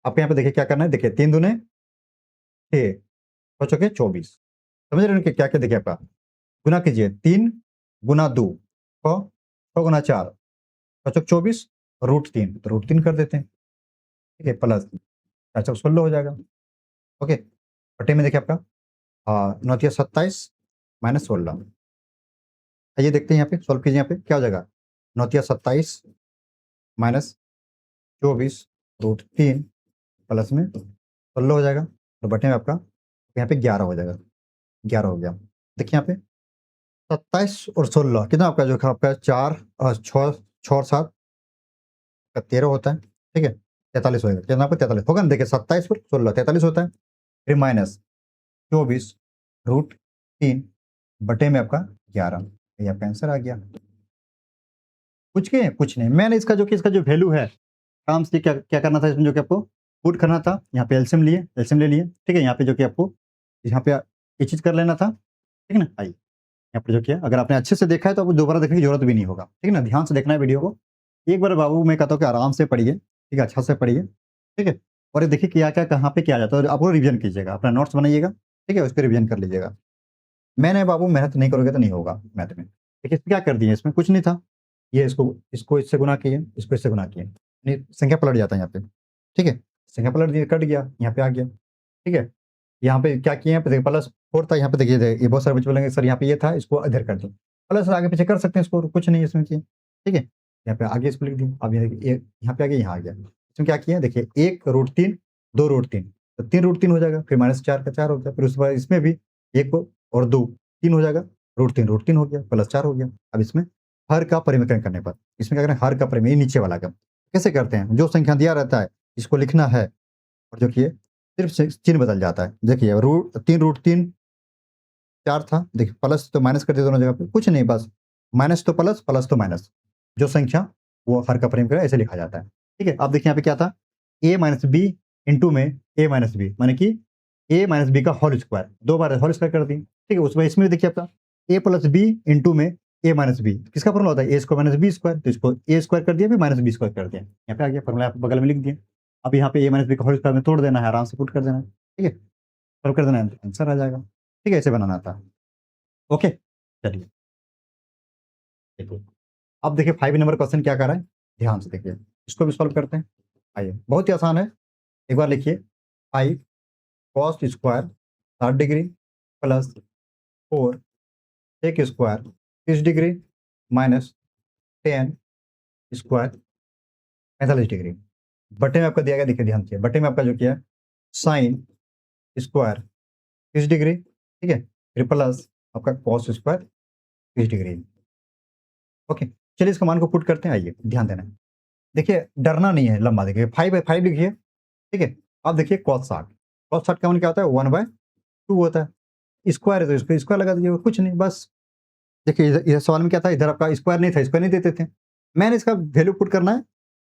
आपको यहाँ पे देखिए क्या करना है, देखिए 3 दूने 6 बचो के 24, समझ रहे हैं क्या क्या, देखिए आपका गुना कीजिए 3 गुना 2 6 6 गुना 4 बचो 24 √3, तो √3 कर देते हैं, ठीक है प्लस 4 चौक 16 हो जाएगा, ओके बटे में देखिए आपका 9 तिया 27 माइनस 16, आइए देखते हैं यहाँ पे सॉल्व कीजिए, यहाँ पे क्या हो जाएगा 9 तिया 27 माइनस 24√3 प्लस में 16 हो जाएगा, तो बटे में आपका यहाँ पे 11 हो जाएगा, 11 हो गया। देखिए यहाँ पे 27 और 16 कितना आपका जो आपका 4 6 6 और 7 का 13 होता है, ठीक है 43 होगा, कितना आपका 43 होगा ना, देखिए 27 और 16 43 होता है, फिर माइनस 24√3 बटे में आपका 11, ये आपका आंसर आ गया। कुछ नहीं, मैंने इसका जो वैल्यू है काम से क्या क्या करना था, इसमें जो कि आपको पुट करना था, यहाँ पे एलसीएम ले लिए, ठीक है, यहाँ पे जो कि आपको यहाँ पे ये चीज़ कर लेना था, ठीक है ना। आइए यहाँ पे जो किया, अगर आपने अच्छे से देखा है तो आपको दोबारा देखने की जरूरत भी नहीं होगा, ठीक है ना, ध्यान से देखना है वीडियो को, एक बार बाबू मैं कहता हूँ कि आराम से पढ़िए, ठीक है अच्छा से पढ़िए, ठीक है, और ये देखिए क्या क्या कहाँ पे क्या आ जाता है, आपको रिवीजन कीजिएगा, अपना नोट्स बनाइएगा, ठीक है, उस पर रिवीजन कर लीजिएगा। मैंने बाबू मेहनत नहीं करोगे तो नहीं होगा मैथ में, देखिए क्या कर दिए, इसमें कुछ नहीं था, ये इसको इससे गुना किए, इसको इससे गुना किए, संख्या पलट जाता है यहाँ पे, ठीक है, संख्या पलट दिए कट गया, यहाँ पे आ गया, ठीक है। यहाँ पे क्या किए, यहाँ पे प्लस 4 था, यहाँ पे देखिए ये बहुत सारे बच्चे बोलेंगे सर यहाँ पे ये था इसको इधर कर दिया, प्लस आगे पीछे कर सकते हैं इसको, कुछ नहीं इसमें किए, ठीक है, यहाँ पे आगे इसको लिख दिया, अब यहाँ पे आगे यहाँ आ गया, इसमें क्या किया देखिए 1√3 2√3, तो 3√3 हो जाएगा, फिर -4 का 4 हो गया, फिर उसके बाद इसमें भी 1 और 2 3 हो जाएगा, √3 हो गया, +4 हो गया। अब इसमें हर का परिमेकरण करने पर इसमें क्या करें, हर का परिमेय नीचे वाला का कैसे करते हैं, जो संख्या दिया रहता है इसको लिखना है, और जो कि सिर्फ चिन्ह बदल जाता है, देखिए 3√3 4 था, देखिए प्लस तो माइनस कर दिया दोनों जगह पे, कुछ नहीं बस माइनस तो प्लस तो माइनस, जो संख्या वो हर का परिमेय ऐसे लिखा जाता है, ठीक है। अब देखिए यहाँ पे क्या था a माइनस बी इंटू में a माइनस बी, माने कि a माइनस बी का होल स्क्वायर, 2 बार होल स्क्वायर कर दी, ठीक है, उसमें इसमें देखिए आपका a प्लस बी इंटू में a माइनस बी, किसका फॉर्मूला होता है a square minus B square, तो इसको a स्क्वायर कर दिया फिर माइनस बी स्क्वायर कर दिया, यहाँ पे आ गया फॉर्मूला, आप बगल में लिख दिया। अब यहाँ पे a माइनस बी का होल स्क्वायर में तोड़ देना है, आराम से पुट कर देना है, ठीक है, सॉल्व कर देना है, आंसर आ जाएगा, ठीक है, ऐसे बनाना था, ओके, चलिए देखिए, अब देखिए 5 नंबर क्वेश्चन क्या कर रहा है, ध्यान से देखिए, इसको भी सॉल्व करते हैं। आइए, बहुत ही आसान है, एक बार लिखिए 5 cos square 60 degree plus 4 sec square 30 degree minus 10 square 45 degree. बटे में आपका दिया गया, देखिए ध्यान से, बटे में आपका जो किया साइन स्क्वायर 30 डिग्री, ठीक है, फिर प्लस आपका कॉस स्क्वायर 30 डिग्री। ओके, चलिए इसका मान को पुट करते हैं। आइए ध्यान देना है, देखिए डरना नहीं है, लंबा देखिए 5/5 लिखिए, ठीक है। अब देखिए cos 60 का मान क्या होता है 1/2 होता है, स्क्वायर है तो इसको स्क्वायर लगा दीजिए, कुछ नहीं, बस देखिए इधर सवाल में क्या था, इधर आपका स्क्वायर नहीं था, स्क्वायर नहीं देते थे, मैंने इसका वैल्यू पुट करना है,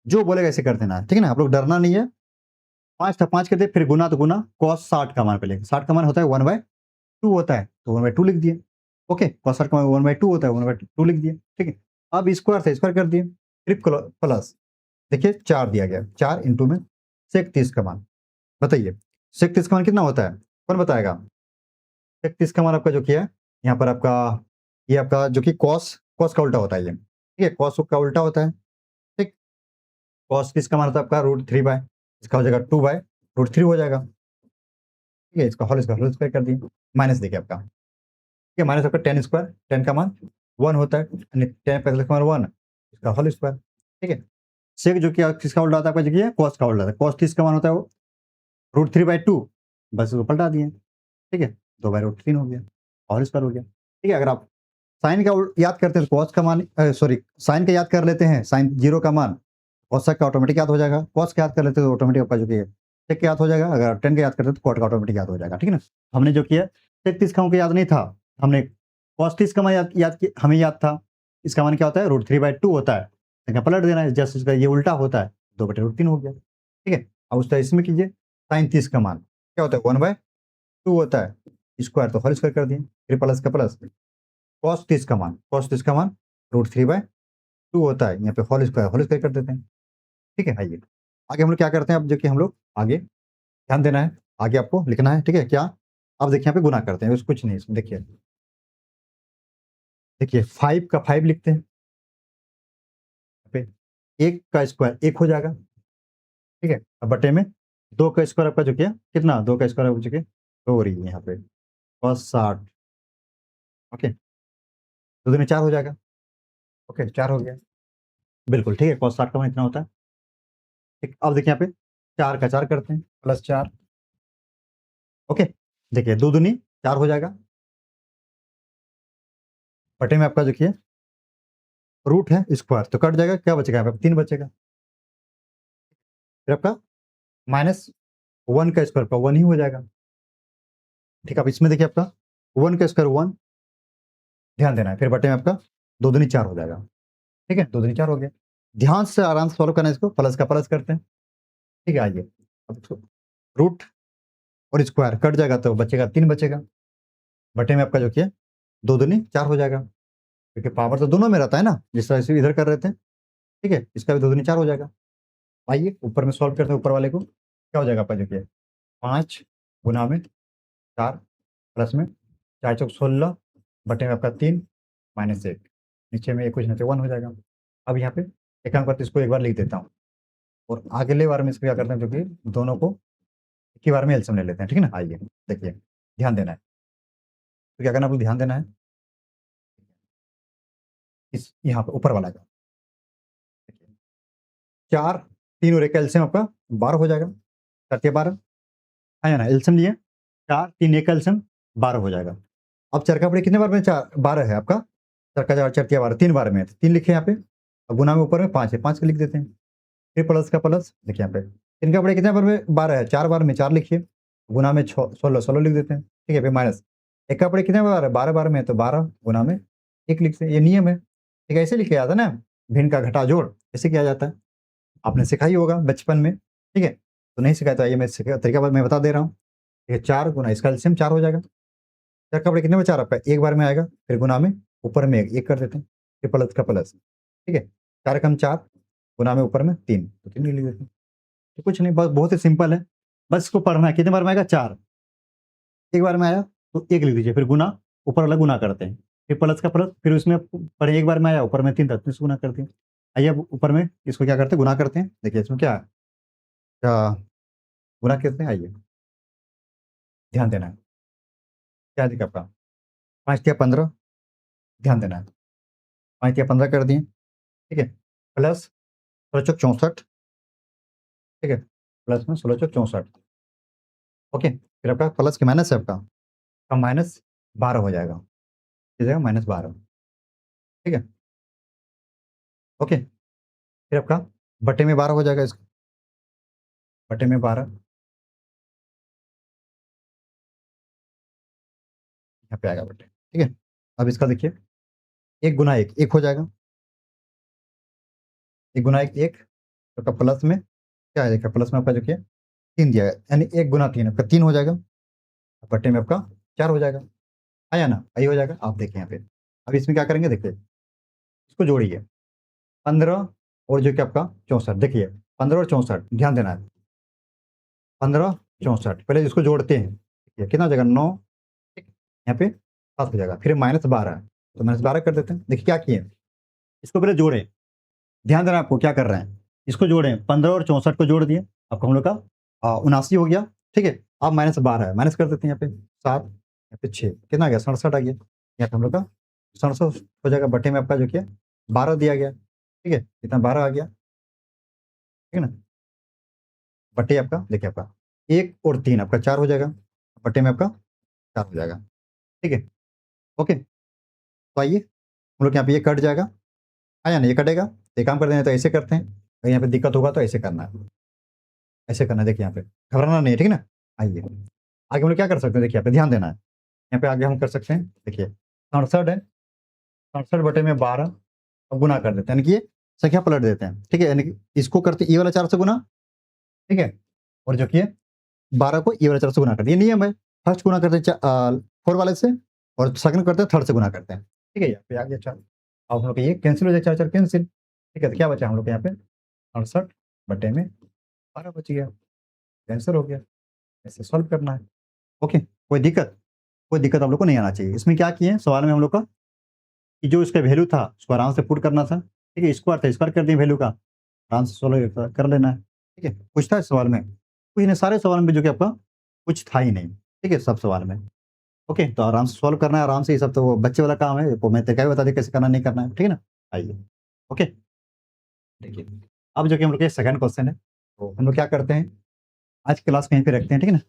जो बोलेगा ऐसे कर देना है, ठीक है ना, आप लोग डरना नहीं है। 5 था, 5 कर दिए, फिर गुना तो गुना cos 60 का मान पहले, 60 का मान होता है 1/2 होता है, तो 1/2 लिख दिए। ओके, cos 60 का मान 1/2 होता है, 1/2 लिख दिए, ठीक है। अब स्क्वायर था, स्क्वायर कर दिए, फिर प्लस देखिए 4 दिया गया, 4 इंटू में सेक 30 का मान, बताइए सेक 30 का मान कितना होता है, कौन बताएगा। सेक 30 का मान आपका जो किया है यहाँ पर आपका, ये आपका जो कि कॉस का उल्टा होता है ये, ठीक है, कॉस का उल्टा होता है, ठीक। कॉस 30 का मान होता है आपका √3/, इसका हो जाएगा 2/√3 हो जाएगा, ठीक है, इसका होल स्क्वायर कर दिए, माइनस देखिए आपका, ठीक है, माइनस आपका 10 स्क्वायर, 10 का मान 1 होता है, 10 का मान 1, इसका होल स्क्वायर, ठीक है। सेक जो कि किसका उल्टा होता है आपका, जो कि कॉस का उल्टा होता है, कॉस 30 का मान होता है वो √3/2, बस उसको पलटा दिए, ठीक है, 2/√3 हो गया, होल स्क्वायर हो गया, ठीक है। अगर आप साइन का याद करते हैं तो कॉस का मान, सॉरी साइन का याद कर लेते हैं, साइन 0 का मान कॉस का ऑटोमेटिक याद हो जाएगा, कॉस का याद कर लेते हैं तो ऑटोमेटिक आपका जो कि सेक का याद हो जाएगा, अगर 10 का याद करते हैं तो कॉट का ऑटोमेटिक याद हो जाएगा, ठीक है ना। हमने जो किया सेक 30 का हमको याद नहीं था, हमने कॉस 30 का मान याद किया, हमें याद था, इसका मान क्या होता है √3/2 होता है, लेकिन पलट देना है, जस्ट इसका ये उल्टा होता है, 2/√3 हो गया, ठीक है। अब उस तरह इसमें कीजिए, साइन 30 का मान क्या होता है 1/2 होता है, स्क्वायर तो होल स्क्वायर कर दिए, फिर प्लस का प्लस, कॉस 30 का मान √3/2 होता है, यहाँ पे होल स्क्वायर कर देते हैं, ठीक है। आइए आगे हम लोग क्या करते हैं, अब जो कि हम लोग आगे ध्यान देना है, आगे आपको लिखना है, ठीक है, क्या, अब देखिए यहाँ पे गुना करते हैं, कुछ नहीं इसमें, देखिए देखिए 5 का 5 लिखते हैं, पे 1 का स्क्वायर 1 हो जाएगा, ठीक है। अब बटे में 2 का स्क्वायर आपका जो किया कितना, 2 का स्क्वायर हो चुके 2 हो रही है यहाँ पे cos 60, ओके, 2 दूनी 4 हो जाएगा, ओके 4 हो गया, बिल्कुल ठीक है, cos 60 का मान इतना होता है, ठीक। अब देखिए यहाँ पे 4 का 4 करते हैं, +4, ओके, देखिए 2 दूनी 4 हो जाएगा, बटे में आपका देखिए रूट है स्क्वायर तो कट जाएगा, क्या बचेगा यहाँ पे 3 बचेगा, फिर आपका -1 का स्क्वायर का 1 ही हो जाएगा, ठीक है। अब इसमें देखिए आपका 1 का स्क्वायर 1, ध्यान देना है, फिर बटे में आपका 2 दूनी 4 हो जाएगा, ठीक है, 2 दूनी 4 हो गया। ध्यान से आराम से सॉल्व करना है इसको, प्लस का प्लस करते हैं, ठीक है। आइए अब इसको रूट और स्क्वायर कट जाएगा तो बचेगा 3 बचेगा, बटे में आपका जो किया 2 दूनी 4 हो जाएगा, क्योंकि पावर तो दोनों में रहता है ना, जिस तरह से इधर कर रहे थे, ठीक है, इसका भी 2 दूनी 4 हो जाएगा। आइए ऊपर में सॉल्व करते हैं, ऊपर वाले को क्या हो जाएगा आपका जो किया 5 गुना में 4 प्लस में 4 चौक 16 बटे में आपका 3 -1, नीचे में कुछ नहीं तो 1 हो जाएगा। अब यहाँ पे एक काम करते हैं, इसको एक बार लिख देता हूँ और अगले बार में इसको क्या करते हैं, जो कि दोनों को एक ही बार में एलसीएम ले लेते हैं, ठीक है ना। आइए देखिए ध्यान देना है, तो क्या करना, आपको ध्यान देना है इस यहाँ पे ऊपर वाला का, 4 3 और 1 का एलसीएम आपका 12 हो जाएगा, 4 12 है ना, एलसीएम लिए 4 3 1 का एलसीएम 12 हो जाएगा। अब चरका पड़े कितने बार में, 4 12 है आपका, चरका 4 4 12 3 बार में है, 3 लिखे यहाँ पे, अब गुना में ऊपर में 5 है, 5 का लिख देते हैं, फिर प्लस का प्लस, देखिए यहाँ पे 3 का पड़े कितने बार में 12 है, 4 बार में 4 लिखिए, गुना में 16 लिख देते हैं, ठीक है। फिर माइनस 1 का पड़े कितने बार है, 12 बार में है, तो 12 गुना में 1 लिखते हैं, ये नियम है, ठीक है, ऐसे लिखे जाता है ना, भिन्न का घटा जोड़ ऐसे किया जाता है, आपने सिखा ही होगा बचपन में, ठीक है, तो नहीं सिखाया तो आइए मैं तरीका मैं बता दे रहा हूँ, ठीक है। 4 गुना इसका एलसीएम 4 हो जाएगा, 4 का पड़े कितने में 4 आपका 1 बार में आएगा, फिर गुना में ऊपर में 1 कर देते हैं, फिर प्लस का प्लस, ठीक है, 4 कम 4 गुना में ऊपर में 3 तो 3 लिख देते हैं, तो कुछ नहीं, बस बहुत ही सिंपल है, बस इसको पढ़ना है, कितने बार में आएगा 4, 1 बार में आया तो 1 लिख दीजिए, फिर गुना ऊपर वाला गुना करते हैं, फिर प्लस का प्लस, फिर उसमें पर एक बार में आया, ऊपर में 3 था, तो इसको गुना करते हैं। आइए अब ऊपर में इसको क्या करते हैं, गुना करते हैं। देखिए इसमें क्या है, गुना करते हैं, आइए ध्यान देना है। क्या दिखा आपका 5 तिया 15, ध्यान देना है। 5 तिया 15 कर दिए, ठीक है, प्लस 16 चौक 64, ठीक है, प्लस में 16 चौक 64, ओके। फिर आपका प्लस के माइनस है आपका, माइनस 12 हो जाएगा, किस जाएगा -12, ठीक है, ओके। फिर आपका बटे में 12 हो जाएगा, इसका बटे में 12, यहाँ पे आएगा बटे, ठीक है। अब इसका देखिए 1 गुना 1 1 हो जाएगा, 1 गुना 1 1, तो आपका प्लस में क्या है, देखिए प्लस में आपका जो कि 3 दिया है, यानी 1 गुना 3 आपका 3 हो जाएगा, बटे में आपका 4 हो जाएगा, आया ना, आई हो जाएगा। आप देखिए यहाँ पे, अब इसमें क्या करेंगे, देखिए इसको जोड़िए, 15 और जो कि आपका 64, देखिए 15 और 64, ध्यान देना है, 15 64, पहले इसको जोड़ते हैं, देखिए कितना हो जाएगा 9, ठीक, यहाँ पे 7 हो जाएगा, फिर -12, तो -12 कर देते हैं। देखिए क्या किए, इसको पहले जोड़े, ध्यान देना आपको क्या कर रहे हैं, इसको जोड़े 15 और 64 को जोड़ दिए, आपको हम लोग का 79 हो गया, ठीक है। अब -12 है, माइनस कर देते हैं, यहाँ पे 7, यहाँ पे 6, कितना आ गया 67 आ गया, यहाँ पे हम लोग का 67 हो जाएगा, बटे में आपका जो क्या 12 दिया गया, ठीक है, कितना 12 आ गया, ठीक है ना, बटे आपका देखिए आपका 1 और 3 आपका 4 हो जाएगा, बटे में आपका 4 हो जाएगा, ठीक है, ओके। तो आइए हम लोग यहाँ पे ये कट जाएगा, आया ना, ये कटेगा, तो एक काम करते हैं, तो ऐसे करते हैं, अगर यहाँ पे दिक्कत होगा तो ऐसे करना है, ऐसे करना है, देखिए यहाँ पे घबराना नहीं है, ठीक है ना। आइए आगे हम लोग क्या कर सकते हैं, देखिए यहाँ पे ध्यान देना है, यहाँ पे आगे हम कर सकते हैं, देखिए 67 है, 67 बटे में 12, अब गुना कर देते हैं, यानी कि ये संख्या पलट देते हैं, ठीक है, यानी कि इसको करते ये वाला 4 से गुना, ठीक है, और जो कि है 12 को ये वाला 4 से गुना करते हैं, ये नियम है। फर्स्ट गुना करते हैं 4 वाले से, और सेकंड करते हैं थर्ड से गुना करते हैं, ठीक है, यहाँ पे आ गया 4, अब हम लोग ये कैंसिल हो जाए, 4 4 कैंसिल, ठीक है, तो क्या बचा हम लोग के यहाँ पे 68 बटे में 12 बच गया, आंसर हो गया। ऐसे सॉल्व करना है, ओके। कोई दिक्कत आप लोग को नहीं आना चाहिए। इसमें क्या किए सवाल में हम लोग का, कि जो इसका वैल्यू था उसको आराम से पुट करना था, ठीक है, स्क्वायर था स्क्वायर कर दिए वैल्यू का, आराम से सॉल्व कर लेना है, ठीक है। कुछ था इस सवाल में, कुछ नहीं, सारे सवाल में जो कि आपका कुछ था ही नहीं, ठीक है, सब सवाल में, ओके। तो आराम से सॉल्व करना है, आराम से, ये सब तो वो बच्चे वाला काम है, वो मैं तय बता दी कैसे करना नहीं करना है, ठीक है ना। आइए, ओके, देखिए अब जो कि हम लोग के सेकंड क्वेश्चन है, तो हम लोग क्या करते हैं, आज क्लास कहीं पे रखते हैं, ठीक है ना।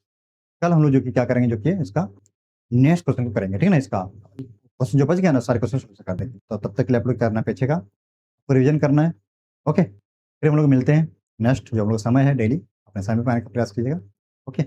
कल हम लोग जो कि क्या करेंगे, जो कि इसका नेक्स्ट क्वेश्चन को करेंगे, ठीक है ना। इसका क्वेश्चन जो बच गया ना, सारे क्वेश्चन शुरू से कर देंगे, तो तब तक के लिए आप लोग करना है, पीछे का रिविजन करना है, ओके। फिर हम लोग मिलते हैं नेक्स्ट, जो हम लोग समय है डेली, अपने समय पर आने का प्रयास कीजिएगा, ओके।